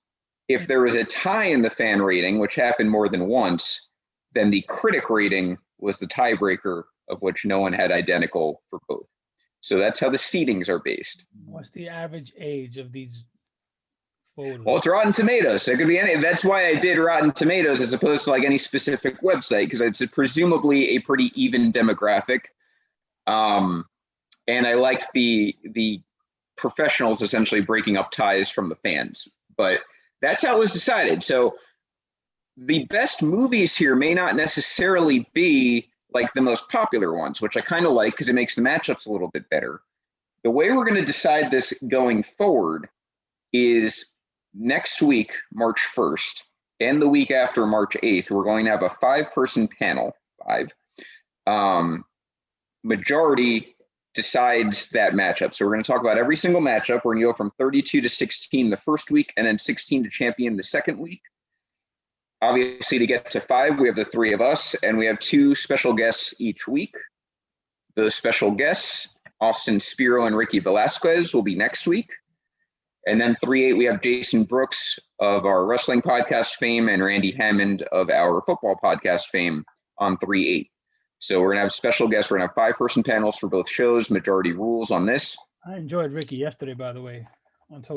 If there was a tie in the fan rating, which happened more than once, then the critic rating was the tiebreaker, of which no one had identical for both. So that's how the seedings are based. What's the average age of these photos? Well, it's Rotten Tomatoes. So it could be any. That's why I did Rotten Tomatoes as opposed to like any specific website, because it's presumably a pretty even demographic. And I liked the professionals essentially breaking up ties from the fans. But that's how it was decided. So the best movies here may not necessarily be like the most popular ones, which I kind of like because it makes the matchups a little bit better. The way we're going to decide this going forward is next week, March 1st, and the week after March 8th, we're going to have a 5-person panel. 5. Majority decides that matchup. So we're going to talk about every single matchup. We're going to go from 32 to 16 the first week, and then 16 to champion the second week. Obviously, to get to 5, we have the 3 of us, and we have 2 special guests each week. Those special guests, Austin Spiro and Ricky Velasquez, will be next week. And then 3-8, we have Jason Brooks of our wrestling podcast fame and Randy Hammond of our football podcast fame on 3-8. So we're going to have special guests. We're going to have 5-person panels for both shows, majority rules on this. I enjoyed Ricky yesterday, by the way.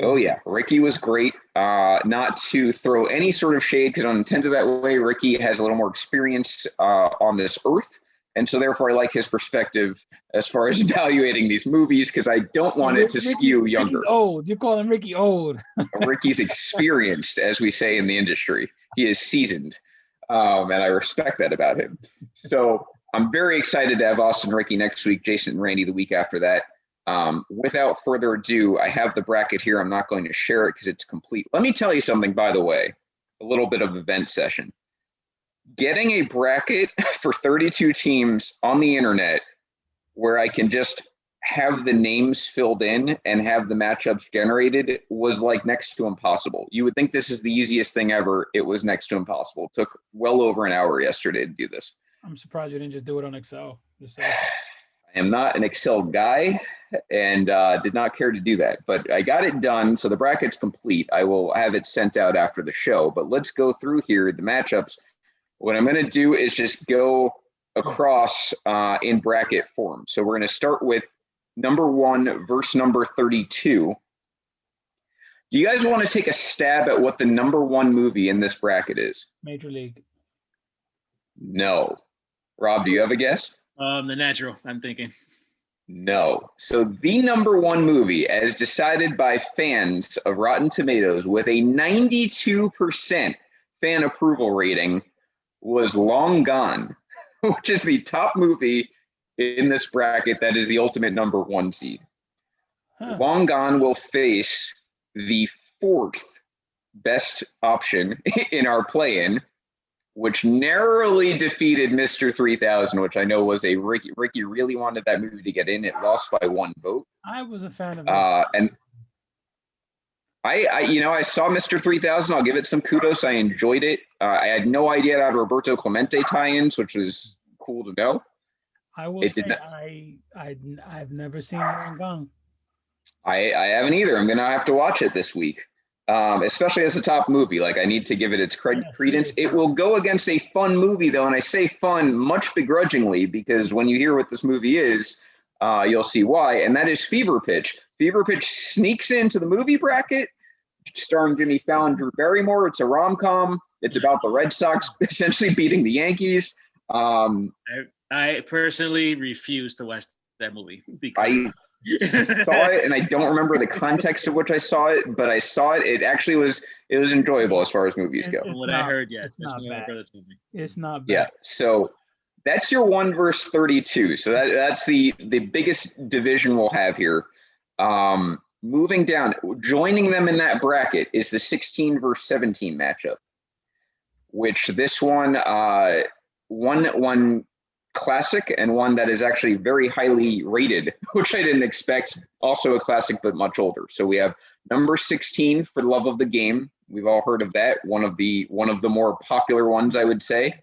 Oh, yeah. Ricky was great. Not to throw any sort of shade, because I don't intend it that way. Ricky has a little more experience on this earth And so therefore I like his perspective as far as evaluating these movies, because I don't want it to skew younger. Ricky's old. You call him Ricky old. Ricky's experienced, as we say in the industry. He is seasoned. And I respect that about him. So I'm very excited to have Austin and Ricky next week, Jason and Randy the week after that. Without further ado, I have the bracket here. I'm not going to share it because it's complete. Let me tell you something, by the way, a little bit of event session. Getting a bracket for 32 teams on the internet where I can just have the names filled in and have the matchups generated was like next to impossible. You would think this is the easiest thing ever. It was next to impossible. It took well over an hour yesterday to do this. I'm surprised you didn't just do it on Excel. I am not an Excel guy and did not care to do that, but I got it done. So the bracket's complete. I will have it sent out after the show, but let's go through here the matchups. What I'm going to do is just go across in bracket form. So we're going to start with number 1 versus number 32. Do you guys want to take a stab at what the number 1 movie in this bracket is? Major League. No. Rob, do you have a guess? The Natural, I'm thinking. No. So the number 1 movie, as decided by fans of Rotten Tomatoes with a 92% fan approval rating, was Long Gone, which is the top movie in this bracket that is the ultimate number 1 seed. Long Gone will face the 4th best option in our play-in, which narrowly defeated Mr. 3000, which I know was a Ricky really wanted that movie to get in. It lost by 1 vote. I was a fan of and I saw Mr. 3000. I'll give it some kudos. I enjoyed it. I had no idea it had Roberto Clemente tie-ins, which was cool to know. I will say I've never seen Long Gone. I haven't either. I'm gonna have to watch it this week, especially as a top movie. Like I need to give it its credence. It will go against a fun movie though, and I say fun much begrudgingly because when you hear what this movie is, you'll see why. And that is Fever Pitch. Fever Pitch sneaks into the movie bracket, starring Jimmy Fallon, Drew Barrymore. It's a rom-com. It's about the Red Sox essentially beating the Yankees. I personally refuse to watch that movie because I saw it and I don't remember the context of which I saw it, but I saw it. It actually was enjoyable as far as movies go. What I heard, yes, it's not bad. It's not bad. Yeah, so that's your 1 versus 32. So that's the biggest division we'll have here. Moving down, joining them in that bracket is the 16 versus 17 matchup, which this one classic and one that is actually very highly rated, which I didn't expect. Also a classic, but much older. So we have number 16 for Love of the Game. We've all heard of that. One of the more popular ones, I would say.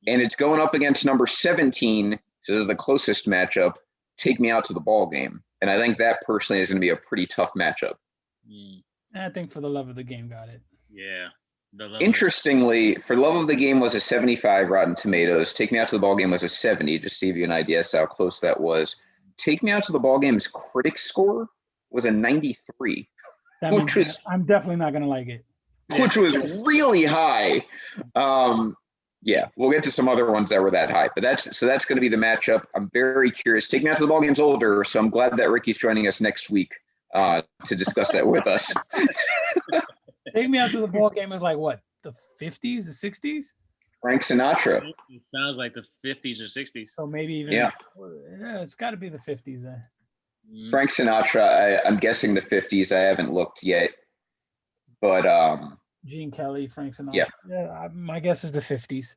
And it's going up against number 17. So this is the closest matchup. Take Me Out to the Ball Game. And I think that personally is going to be a pretty tough matchup. I think For the Love of the Game got it. Yeah. Interestingly, For Love of the Game was a 75 Rotten Tomatoes. Take Me Out to the Ball Game was a 70, just to give you an idea as to how close that was. Take Me Out to the Ball Game's critic score was a 93. Which was, I'm definitely not going to like it. Which was really high. Yeah, we'll get to some other ones that were that high, but that's going to be the matchup. I'm very curious. Take Me Out to the Ball Game's older, so I'm glad that Ricky's joining us next week to discuss that with us. Take Me Out to the Ball Game is like what, the 50s, the 60s? Frank Sinatra. It sounds like the 50s or 60s. So maybe even it's got to be the 50s then. Frank Sinatra. I'm guessing the 50s. I haven't looked yet, but Gene Kelly, Frank Sinatra. Yeah, my guess is the 50s.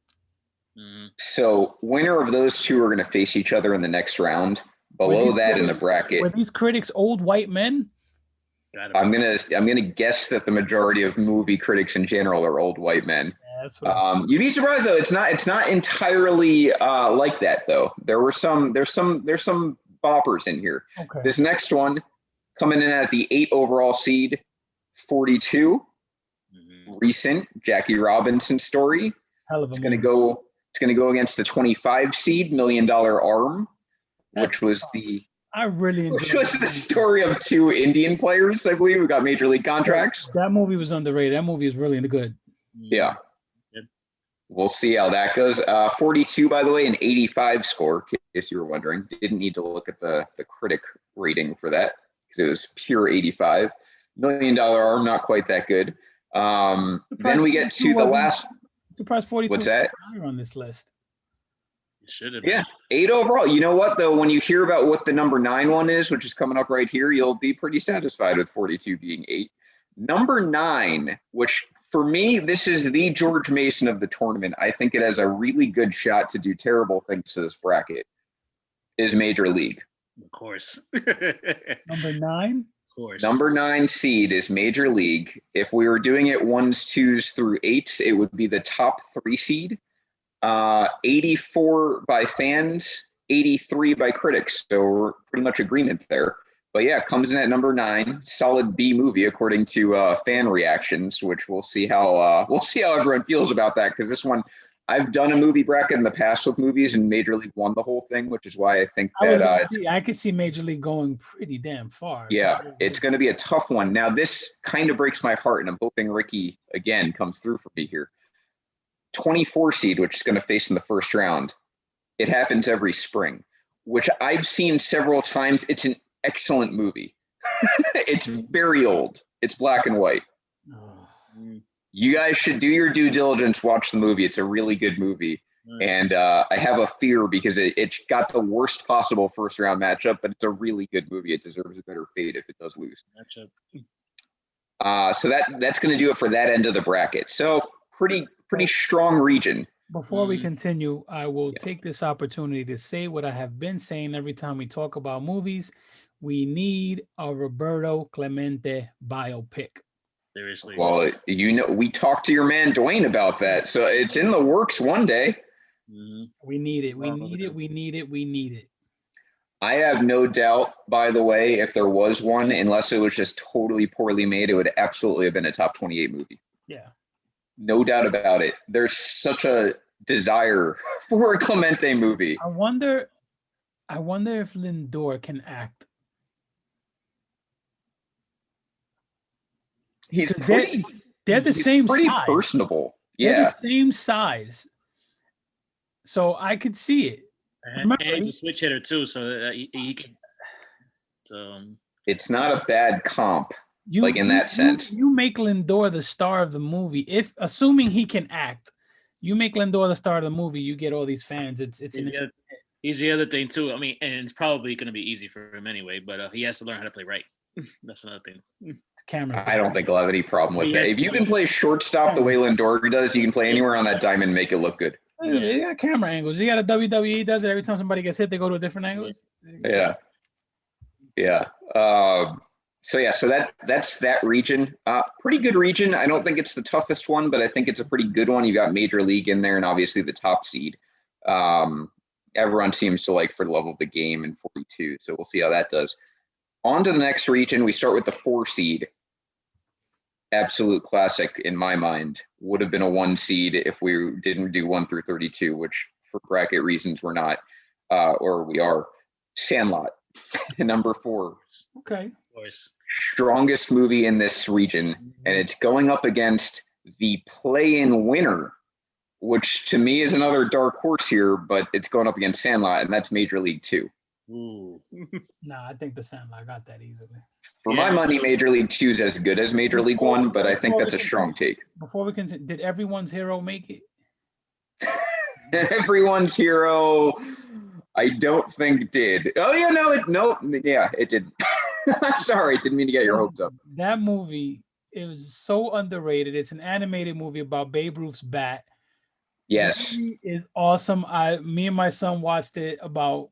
So winner of those two are going to face each other in the next round. Below that in the bracket. Were these critics old white men? I'm gonna guess that the majority of movie critics in general are old white men. Yeah, that's what you'd be surprised though. It's not entirely like that though. There's some boppers in here. Okay. This next one coming in at the 8 overall seed, 42. Recent Jackie Robinson story. Hell of a It's gonna go against the 25 seed, $1 Million Arm, which was the story of 2 Indian players, I believe, who got major league contracts. That movie was underrated. That movie is really good. Yeah. we'll see how that goes. 42, by the way, an 85 score, in case you were wondering. Didn't need to look at the critic rating for that because it was pure 85. $1 Million Arm, not quite that good. Then we get to the last. Surprise 42. What's that? On this list. It should have been. Yeah, 8 overall. You know what, though? When you hear about what the number 9 one is, which is coming up right here, you'll be pretty satisfied with 42 being 8. Number 9, which for me, this is the George Mason of the tournament. I think it has a really good shot to do terrible things to this bracket, is Major League. Of course. Number 9? Of course. Number 9 seed is Major League. If we were doing it 1s, 2s through 8s, it would be the top 3 seed. 84 by fans, 83 by critics. So we're pretty much agreement there. But yeah, comes in at number 9, solid B movie according to fan reactions, which we'll see how everyone feels about that. Because this one, I've done a movie bracket in the past with movies, and Major League won the whole thing, which is why I think that I could see Major League going pretty damn far. Yeah, it's going to be a tough one. Now, this kind of breaks my heart, and I'm hoping Ricky again comes through for me here. 24 seed, which is going to face in the first round. It happens every spring, which I've seen several times. It's an excellent movie. It's very old. It's black and white. You guys should do your due diligence, watch the movie. It's a really good movie. And I have a fear because it got the worst possible first round matchup, but it's a really good movie. It deserves a better fate if it does lose. So that's going to do it for that end of the bracket. So pretty strong region. Before we continue, I will take this opportunity to say what I have been saying every time we talk about movies. We need a Roberto Clemente biopic. Seriously. Well, we talked to your man Dwayne about that, so it's in the works one day. We need it. We need it. I have no doubt, by the way, if there was one, unless it was just totally poorly made, it would absolutely have been a top 28 movie. Yeah. No doubt about it. There's such a desire for a Clemente movie. I wonder if Lindor can act. He's pretty. They're the same pretty size. Personable. They're Yeah. the same size. So I could see it. And he's a switch hitter too, so he can. It's not a bad comp. In that sense. You make Lindor the star of the movie. If assuming he can act, you make Lindor the star of the movie, you get all these fans. He's the other thing too. I mean, and it's probably going to be easy for him anyway, but he has to learn how to play right. That's another thing. Camera. I don't think he'll have any problem with that. If you can play shortstop the way Lindor does, you can play anywhere on that diamond and make it look good. You got camera angles. You got a WWE does it every time somebody gets hit, they go to a different angle. Yeah. So that's that region. Pretty good region. I don't think it's the toughest one, but I think it's a pretty good one. You got Major League in there, and obviously the top seed. Everyone seems to like for the love of the game in 42. So we'll see how that does. On to the next region. We start with the 4 seed. Absolute classic in my mind. Would have been a 1 seed if we didn't do 1 through 32, which for bracket reasons we're not, or we are. Sandlot, number 4. Okay. Of course. Strongest movie in this region, and it's going up against the play-in winner, which to me is another dark horse here, but it's going up against Sandlot, and that's Major League 2. Ooh. Nah, I think the Sandlot got that easily. For my money, Major League 2 is as good as Major League 1, but I think that's a strong take. Before we continue, did Everyone's Hero make it? Everyone's Hero, I don't think did. Oh yeah, it did. Sorry, didn't mean to get your hopes up. That movie, it was so underrated. It's an animated movie about Babe Ruth's bat. Yes, it's awesome. Me and my son watched it about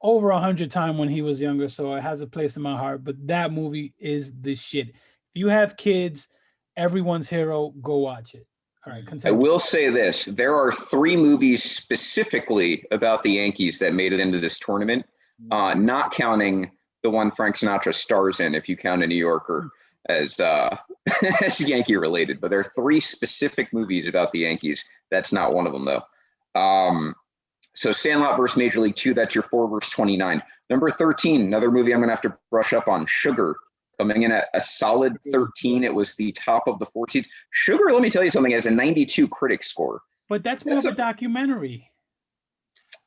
over 100 times when he was younger, so it has a place in my heart. But that movie is the shit. If you have kids, Everyone's Hero, go watch it. All right, continue. I will say this. There are 3 movies specifically about the Yankees that made it into this tournament, not counting the one Frank Sinatra stars in, if you count a New Yorker as as Yankee related. But there are 3 specific movies about the Yankees. That's not one of them, though. So Sandlot versus Major League 2, that's your 4 versus 29. Number 13, another movie I'm going to have to brush up on, Sugar, coming in at a solid 13. It was the top of the 4 seeds. Sugar, let me tell you something, has a 92 critic score. But that's more of a documentary.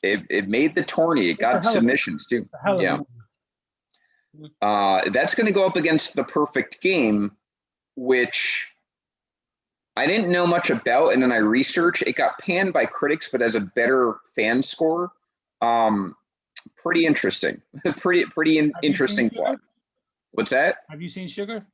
It made the tourney. It got submissions too. Yeah. That's going to go up against The Perfect Game, which I didn't know much about, and then I researched. It got panned by critics, but has a better fan score. Pretty interesting. pretty interesting plot. What's that? Have you seen Sugar?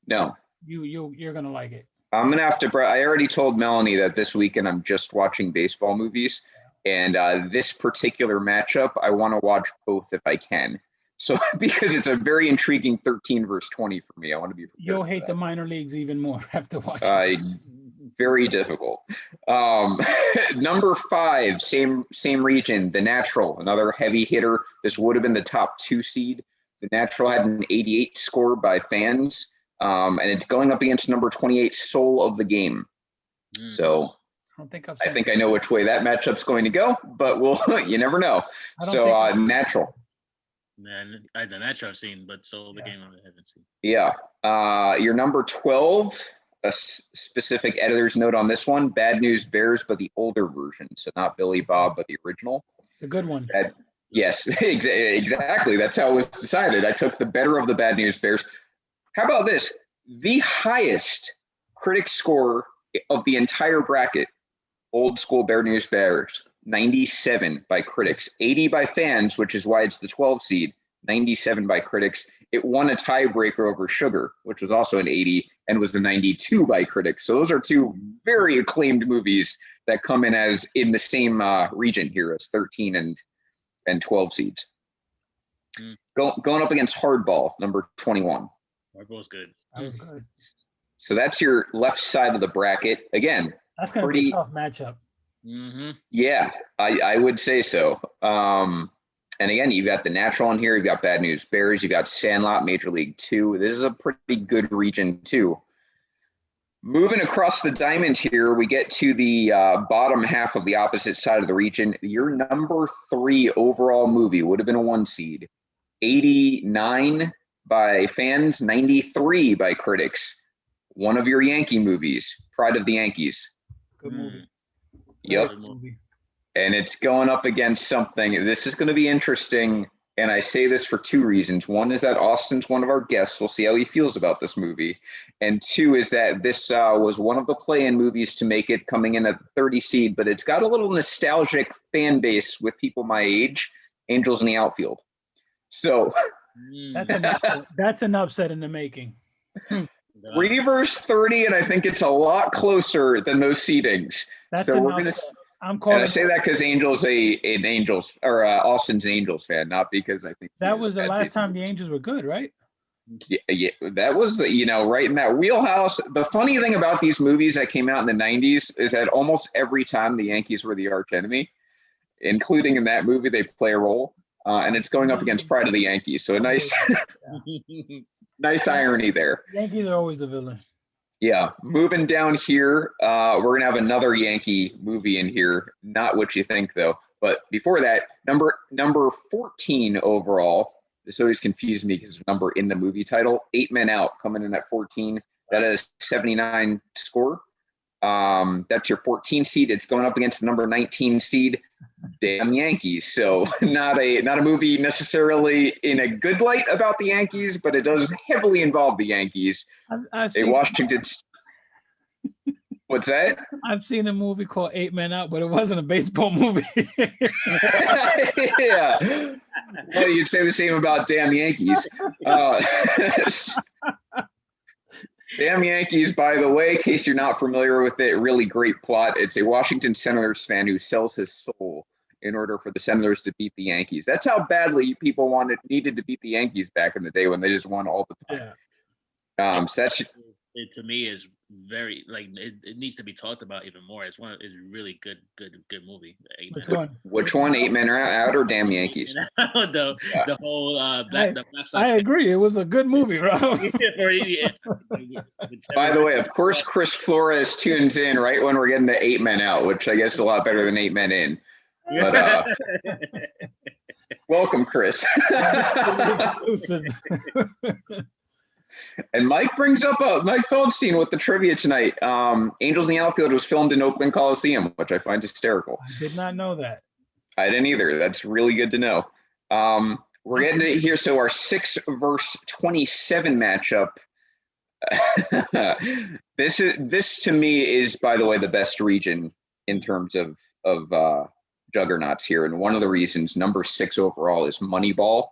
No. You're gonna like it. I'm gonna have to. I already told Melanie that this weekend I'm just watching baseball movies, and this particular matchup I want to watch both if I can. So because it's a very intriguing 13 versus 20 for me, I want to be prepared. You'll hate the minor leagues even more after watching. Very difficult. Number 5, same region, The Natural, another heavy hitter. This would have been the top 2 seed. The Natural had an 88 score by fans, and it's going up against number 28, Soul of the Game. So I think I know which way that matchup's going to go, but you never know. So Natural. Man, the Natural I've seen, but Soul of the Game I haven't seen. Yeah. Your number 12, a specific editor's note on this one, Bad News Bears, but the older version. So not Billy Bob, but the original. The good one. Yes, exactly. That's how it was decided. I took the better of the Bad News Bears. How about this? The highest critic score of the entire bracket, old school Bad News Bears, 97 by critics, 80 by fans, which is why it's the 12 seed, 97 by critics. It won a tiebreaker over Sugar, which was also an 80 and was a 92 by critics. So those are two very acclaimed movies that come in as in the same region here as 13 and 12 seeds. Going up against Hardball, number 21. Hardball's good. That was good. So that's your left side of the bracket. Again, that's going to be a tough matchup. Mm-hmm. Yeah, I would say so. And again, you've got The Natural in here. You've got Bad News Bears. You've got Sandlot, Major League 2. This is a pretty good region too. Moving across the diamond here, we get to the bottom half of the opposite side of the region. Your number 3 overall movie would have been a 1 seed. 89 by fans, 93 by critics. One of your Yankee movies, Pride of the Yankees. Good movie. Yep. And it's going up against something. This is going to be interesting. And I say this for 2 reasons. One is that Austin's one of our guests. We'll see how he feels about this movie. And 2 is that this was one of the play-in movies to make it, coming in at the 30 seed, but it's got a little nostalgic fan base with people my age, Angels in the Outfield. So that's an upset in the making. Reverse 30, and I think it's a lot closer than those seedings. So we're going to. And I say that because Austin's an Angels fan, not because I think that was the last time the Angels were good, right? Yeah, that was right in that wheelhouse. The funny thing about these movies that came out in the 90s is that almost every time the Yankees were the arch enemy, including in that movie, they play a role, and it's going up against Pride of the Yankees. So a nice, nice irony there. Yankees are always the villain. Yeah, moving down here, we're going to have another Yankee movie in here. Not what you think, though. But before that, number 14 overall. This always confused me because there's a number in the movie title. 8 Men Out coming in at 14. That is 79 score. That's your 14 seed. It's going up against the number 19 seed, Damn Yankees. So not a movie necessarily in a good light about the Yankees, but it does heavily involve the Yankees. I've seen Washington. What's that? I've seen a movie called 8 Men Out, but it wasn't a baseball movie. Yeah. Well, you'd say the same about Damn Yankees. Damn Yankees, by the way, in case you're not familiar with it, really great plot. It's a Washington Senators fan who sells his soul in order for the Senators to beat the Yankees. That's how badly people needed to beat the Yankees back in the day when they just won all the time. Yeah. So that's to me is very it needs to be talked about even more. It's a really good movie. Which one? 8 Men Out or Damn Yankees? The whole Black Sox. I agree. It was a good movie, Rob. By the way, of course, Chris Flores tunes in right when we're getting to 8 Men Out, which I guess is a lot better than 8 Men In. But welcome, Chris. And Mike brings up Mike Feldstein with the trivia tonight. Angels in the Outfield was filmed in Oakland Coliseum, which I find hysterical. I did not know that. I didn't either. That's really good to know. We're getting to here. So our 6 versus 27 matchup. This to me is, by the way, the best region in terms of juggernauts here. And one of the reasons, number 6 overall, is Moneyball.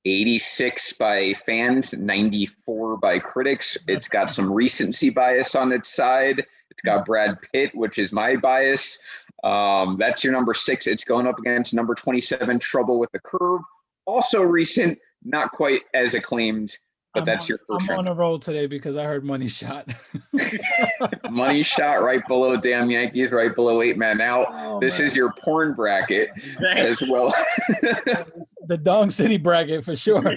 86 by fans, 94 by critics. It's got some recency bias on its side. It's got Brad Pitt, which is my bias. That's your number 6. It's going up against number 27, Trouble with the Curve. Also recent, not quite as acclaimed, but that's your first round. I'm on a roll today because I heard Money Shot. Money Shot right below Damn Yankees, right below 8 Men Out. Oh, this is your porn bracket as well. The Dong City bracket for sure.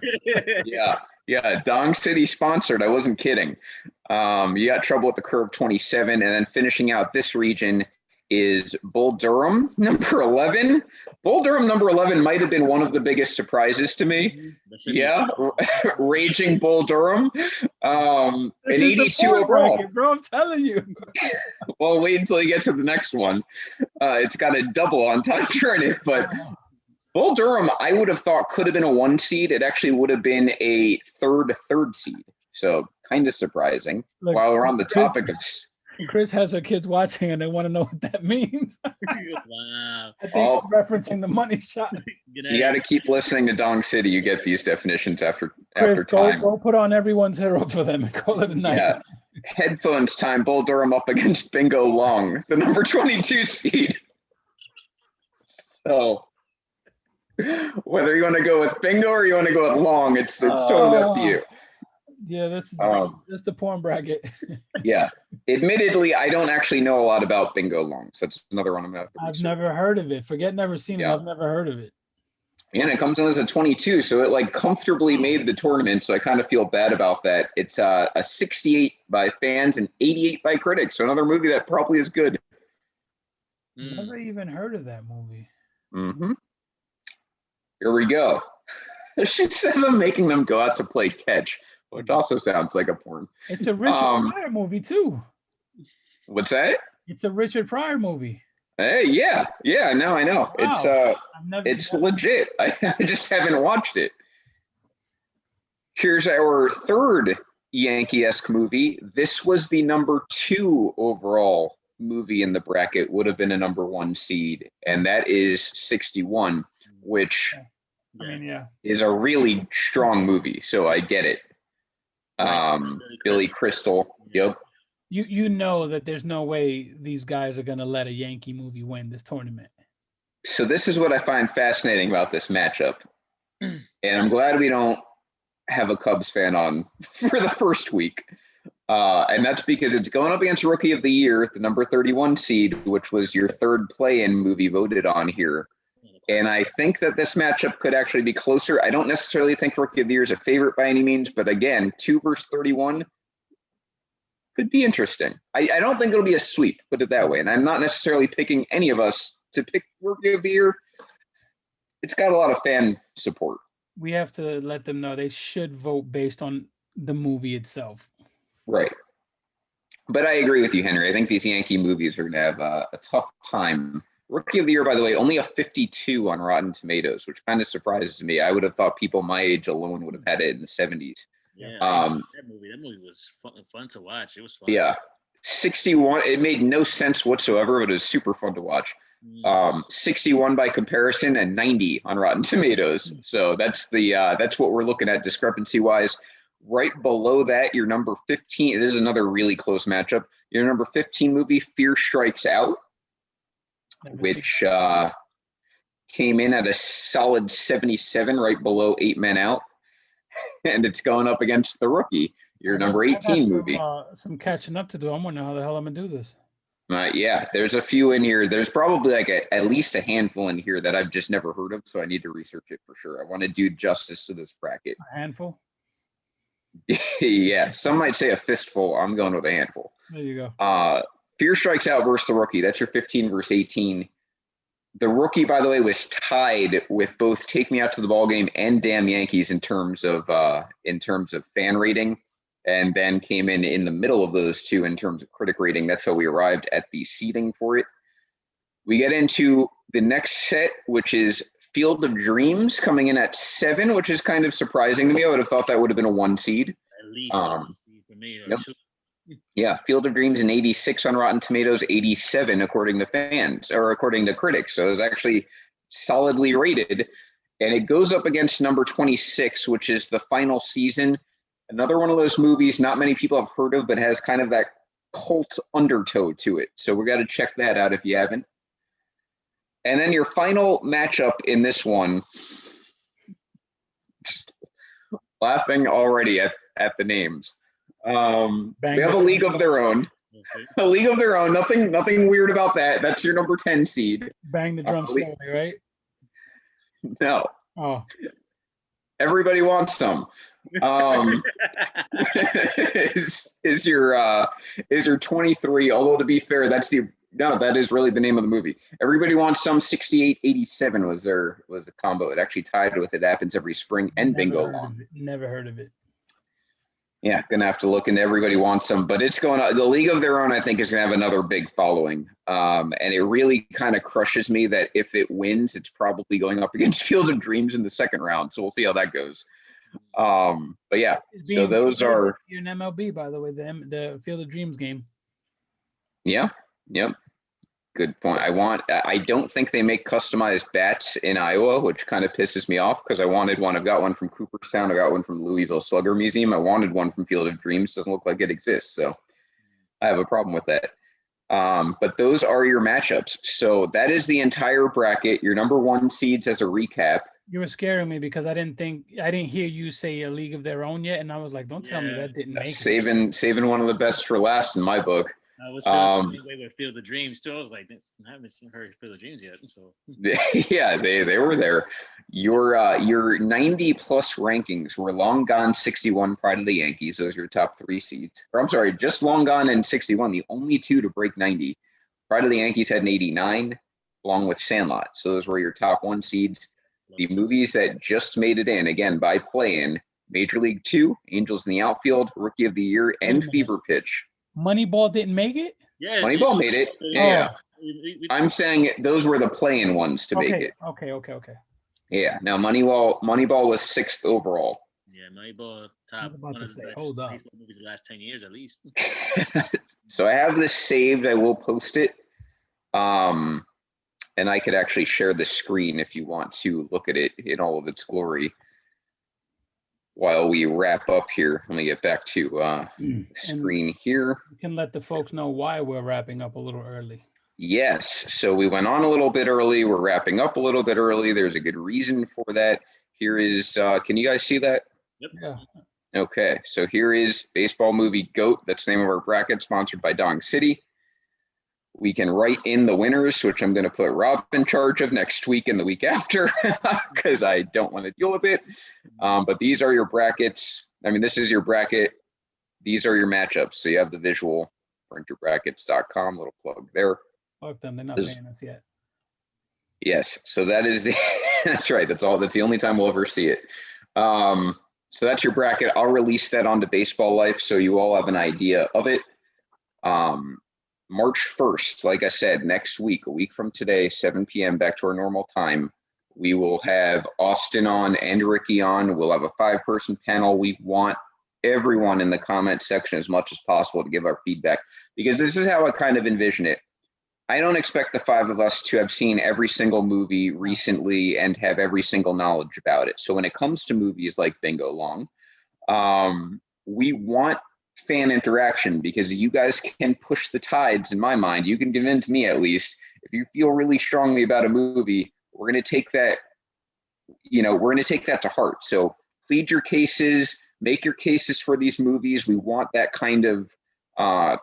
Yeah. Dong City sponsored. I wasn't kidding. You got Trouble with the Curve 27, and then finishing out this region is Bull Durham, number 11. Bull Durham, number 11, might have been one of the biggest surprises to me. Yeah, Raging Bull Durham. An 82 overall. Bracket, bro, I'm telling you. Well, wait until he gets to the next one. It's got a double on top in it, but Bull Durham, I would have thought could have been a 1 seed. It actually would have been a third seed. So kind of surprising. Look, while we're on the topic of... Chris has her kids watching and they want to know what that means. Wow. I think she's referencing the Money Shot. You got to keep listening to Dong City. You get these definitions after Chris, time. Go put on everyone's hero for them and call it a night. Yeah. Headphones time. Bull Durham up against Bingo Long, the number 22 seed. So whether you want to go with Bingo or you want to go with Long, it's totally up to you. Yeah, this is the porn bracket. Yeah. Admittedly, I don't actually know a lot about Bingo Long, so that's another one I'm going to have to research. I've never heard of it. Forget never seen it. I've never heard of it. And it comes in as a 22, so it like comfortably made the tournament, so I kind of feel bad about that. It's a 68 by fans and 88 by critics, so another movie that probably is good. Never even heard of that movie. Mm-hmm. Here we go. She says I'm making them go out to play catch, which also sounds like a porn. It's a Richard Pryor movie too. What's that? It's a Richard Pryor movie. Hey, yeah, no, I know. Wow. It's legit. I just haven't watched it. Here's our third Yankee-esque movie. This was the number 2 overall movie in the bracket, would have been a number 1 seed, and that is 61, which is a really strong movie, so I get it. Billy Crystal. Yep. You know that there's no way these guys are going to let a Yankee movie win this tournament. So this is what I find fascinating about this matchup. And I'm glad we don't have a Cubs fan on for the first week. And that's because it's going up against Rookie of the Year, the number 31 seed, which was your third play-in movie voted on here. And I think that this matchup could actually be closer. I don't necessarily think Rookie of the Year is a favorite by any means, but again, 2 versus 31 could be interesting. I don't think it'll be a sweep, put it that way. And I'm not necessarily picking any of us to pick Rookie of the Year. It's got a lot of fan support. We have to let them know they should vote based on the movie itself. Right. But I agree with you, Henry. I think these Yankee movies are going to have a tough time. Rookie of the Year, by the way, only a 52 on Rotten Tomatoes, which kind of surprises me. I would have thought people my age alone would have had it in the 70s. Yeah, that movie was fun to watch. It was fun. Yeah, 61. It made no sense whatsoever, but it was super fun to watch. 61 by comparison and 90 on Rotten Tomatoes. So that's what we're looking at discrepancy wise. Right below that, your number 15. This is another really close matchup. Your number 15 movie, Fear Strikes Out, which came in at a solid 77, right below 8 Men Out. And it's going up against The Rookie, your number 18 movie. Some catching up to do. I'm wondering how the hell I'm going to do this. Yeah, there's a few in here. There's probably like at least a handful in here that I've just never heard of, so I need to research it for sure. I want to do justice to this bracket. A handful? Yeah, some might say a fistful. I'm going with a handful. There you go. Fear Strikes Out versus The Rookie. That's your 15 versus 18. The rookie, by the way, was tied with both Take Me Out to the Ball Game and Damn Yankees in terms of fan rating, and then came in the middle of those two in terms of critic rating. That's how we arrived at the seeding for it. We get into the next set, which is Field of Dreams, coming in at 7, which is kind of surprising to me. I would have thought that would have been a 1 seed. At least for me. Yep. Yeah, Field of Dreams an 86 on Rotten Tomatoes, 87 according to fans, or according to critics. So it was actually solidly rated. And it goes up against number 26, which is The Final Season. Another one of those movies not many people have heard of, but has kind of that cult undertow to it. So we got to check that out if you haven't. And then your final matchup in this one, just laughing already at the names. We have A League of Their Own. A League of Their Own. Nothing weird about that. That's your number 10 seed. Bang the drum slowly, right? No. Oh. Everybody Wants Some. Is your 23. Although to be fair, that is really the name of the movie. Everybody Wants Some. 68-87 was the combo. It actually tied with It Happens Every Spring and Bingo Long. Never heard of it. Yeah, gonna have to look into Everybody Wants Some, but it's going on. The League of Their Own, I think, is gonna have another big following. And it really kind of crushes me that if it wins, it's probably going up against Field of Dreams in the second round. So we'll see how that goes. But yeah, so those are an MLB, by the way, the Field of Dreams game. Yeah, yep. Good point. I don't think they make customized bats in Iowa, which kind of pisses me off because I wanted one. I've got one from Cooperstown. I got one from the Louisville Slugger Museum. I wanted one from Field of Dreams. Doesn't look like it exists. So I have a problem with that. But those are your matchups. So that is the entire bracket. Your number 1 seeds as a recap. You were scaring me because I didn't hear you say A League of Their Own yet. And I was like, don't tell me that didn't make it. Saving one of the best for last in my book. I was feeling the same way with Field of Dreams too. I was like, I haven't heard Field of Dreams yet. So yeah, they were there. Your 90 plus rankings were Long Gone, 61, Pride of the Yankees. Those are your top 3 seeds. Or I'm sorry, just Long Gone and 61, the only 2 to break 90. Pride of the Yankees had an 89, along with Sandlot. So those were your top 1 seeds. The movies that just made it in, again, by play-in, Major League 2, Angels in the Outfield, Rookie of the Year, and Fever Pitch. Moneyball didn't make it? Yeah, Moneyball made it. Yeah. I'm saying those were the play-in ones to make it. Okay. Yeah. Now Moneyball was 6th overall. Yeah, Moneyball top one of the best baseball movies of the last 10 years at least. So I have this saved. I will post it. And I could actually share the screen if you want to look at it in all of its glory. While we wrap up here, let me get back to screen here. You can let the folks know why we're wrapping up a little early. Yes. So we went on a little bit early. We're wrapping up a little bit early. There's a good reason for that. Here is, can you guys see that? Yep. Yeah. Okay. So here is Baseball Movie GOAT. That's the name of our bracket, sponsored by Dong City. We can write in the winners, which I'm going to put Rob in charge of next week and the week after because I don't want to deal with it. But these are your brackets. I mean, this is your bracket. These are your matchups. So you have the visual, printyourbrackets.com, little plug there. Fuck them. They're not paying us yet. Yes. So that is that's right. That's the only time we'll ever see it. So that's your bracket. I'll release that onto Baseball Life so you all have an idea of it. March 1st, like I said, next week, a week from today, 7 p.m., back to our normal time, we will have Austin on and Ricky on. We'll have a 5-person panel. We want everyone in the comment section as much as possible to give our feedback because this is how I kind of envision it. I don't expect the 5 of us to have seen every single movie recently and have every single knowledge about it. So when it comes to movies like Bingo Long, we want fan interaction because you guys can push the tides. In my mind, you can convince me at least. If you feel really strongly about a movie, we're going to take that, to heart. So plead your cases, make your cases for these movies. We want that kind of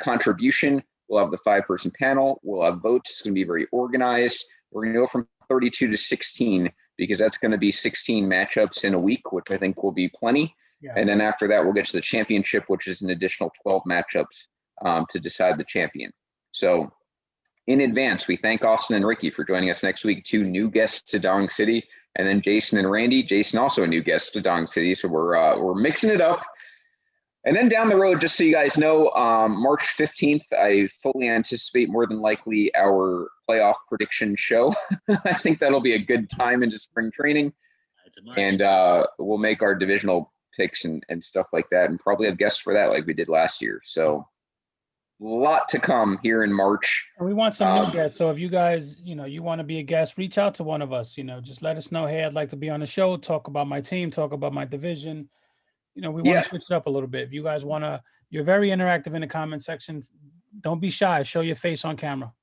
contribution. We'll have the 5-person panel. We'll have votes. It's going to be very organized. We're going to go from 32 to 16 because that's going to be 16 matchups in a week, which I think will be plenty. Yeah. And then after that, we'll get to the championship, which is an additional 12 matchups to decide the champion. So in advance, we thank Austin and Ricky for joining us next week. 2 new guests to Dong City, and then Jason and Randy. Jason also a new guest to Dong City, so we're mixing it up. And then down the road, just so you guys know, March 15th, I fully anticipate more than likely our playoff prediction show. I think that'll be a good time into spring training. And we'll make our divisional picks and stuff like that, and probably have guests for that like we did last year. So a lot to come here in March. And we want some new guests. So if you guys, you want to be a guest, reach out to one of us, just let us know, hey, I'd like to be on the show, talk about my team, talk about my division. We want to switch it up a little bit. If you guys want to, you're very interactive in the comment section. Don't be shy. Show your face on camera.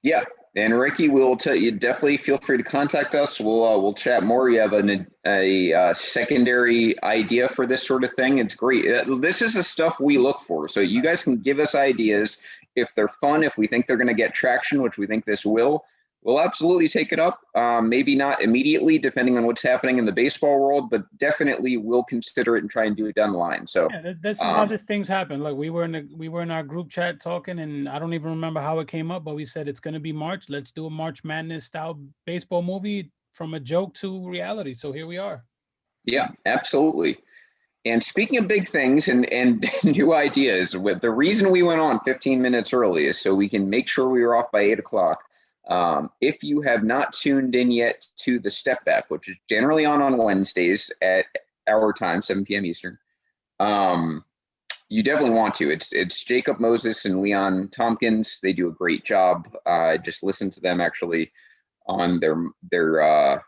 Yeah. And Ricky, we'll tell you, definitely feel free to contact us. We'll chat more. You have a secondary idea for this sort of thing. It's great. This is the stuff we look for. So you guys can give us ideas. If they're fun, if we think they're going to get traction, which we think this will, we'll absolutely take it up. Maybe not immediately, depending on what's happening in the baseball world, but definitely we'll consider it and try and do it down the line. So this is how these things happen. Like we were in our group chat talking, and I don't even remember how it came up, but we said it's going to be March. Let's do a March Madness style baseball movie from a joke to reality. So here we are. Yeah, absolutely. And speaking of big things and new ideas, with the reason we went on 15 minutes early is so we can make sure we were off by 8 o'clock. If you have not tuned in yet to the Step Back, which is generally on Wednesdays at our time, 7 p.m. Eastern, you definitely want to. It's Jacob Moses and Leon Tompkins. They do a great job. Just listen to them actually on their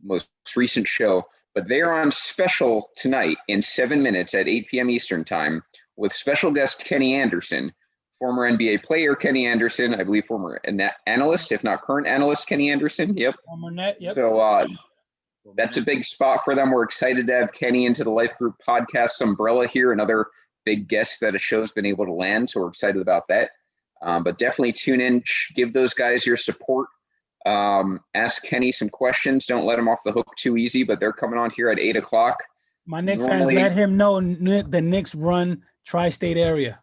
most recent show. But they are on special tonight in 7 minutes at 8 p.m. Eastern time with special guest Kenny Anderson. Former NBA player Kenny Anderson, I believe former analyst, if not current analyst Kenny Anderson. Yep. Former net. Yep. So that's a big spot for them. We're excited to have Kenny into the Life Group podcast umbrella here, another big guest that a show's been able to land. So we're excited about that. But definitely tune in, give those guys your support. Ask Kenny some questions. Don't let him off the hook too easy, but they're coming on here at 8 o'clock. My Knicks fans, let him know the Knicks run tri-state area.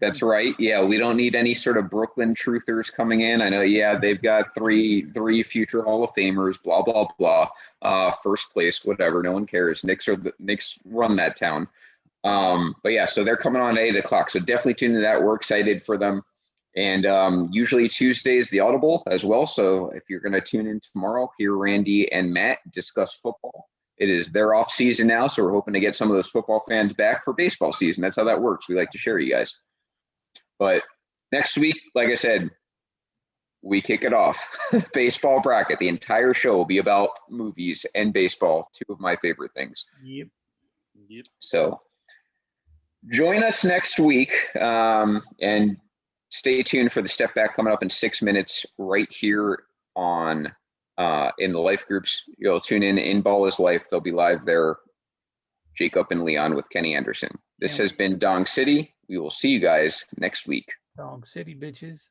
That's right. Yeah, we don't need any sort of Brooklyn truthers coming in. I know, they've got three future Hall of Famers, blah, blah, blah. First place, whatever. No one cares. Knicks run that town. But yeah, so they're coming on at 8 o'clock. So definitely tune into that. We're excited for them. And usually Tuesday is the Audible as well. So if you're going to tune in tomorrow, hear Randy and Matt discuss football. It is their off season now. So we're hoping to get some of those football fans back for baseball season. That's how that works. We like to share you guys. But next week, like I said, we kick it off. Baseball bracket. The entire show will be about movies and baseball, 2 of my favorite things. Yep. So join us next week and stay tuned for the Step Back coming up in 6 minutes right here on in the Life Groups. You'll tune in Ball is Life. They'll be live there. Jacob and Leon with Kenny Anderson. This has been Dong City. We will see you guys next week. Dong City, bitches.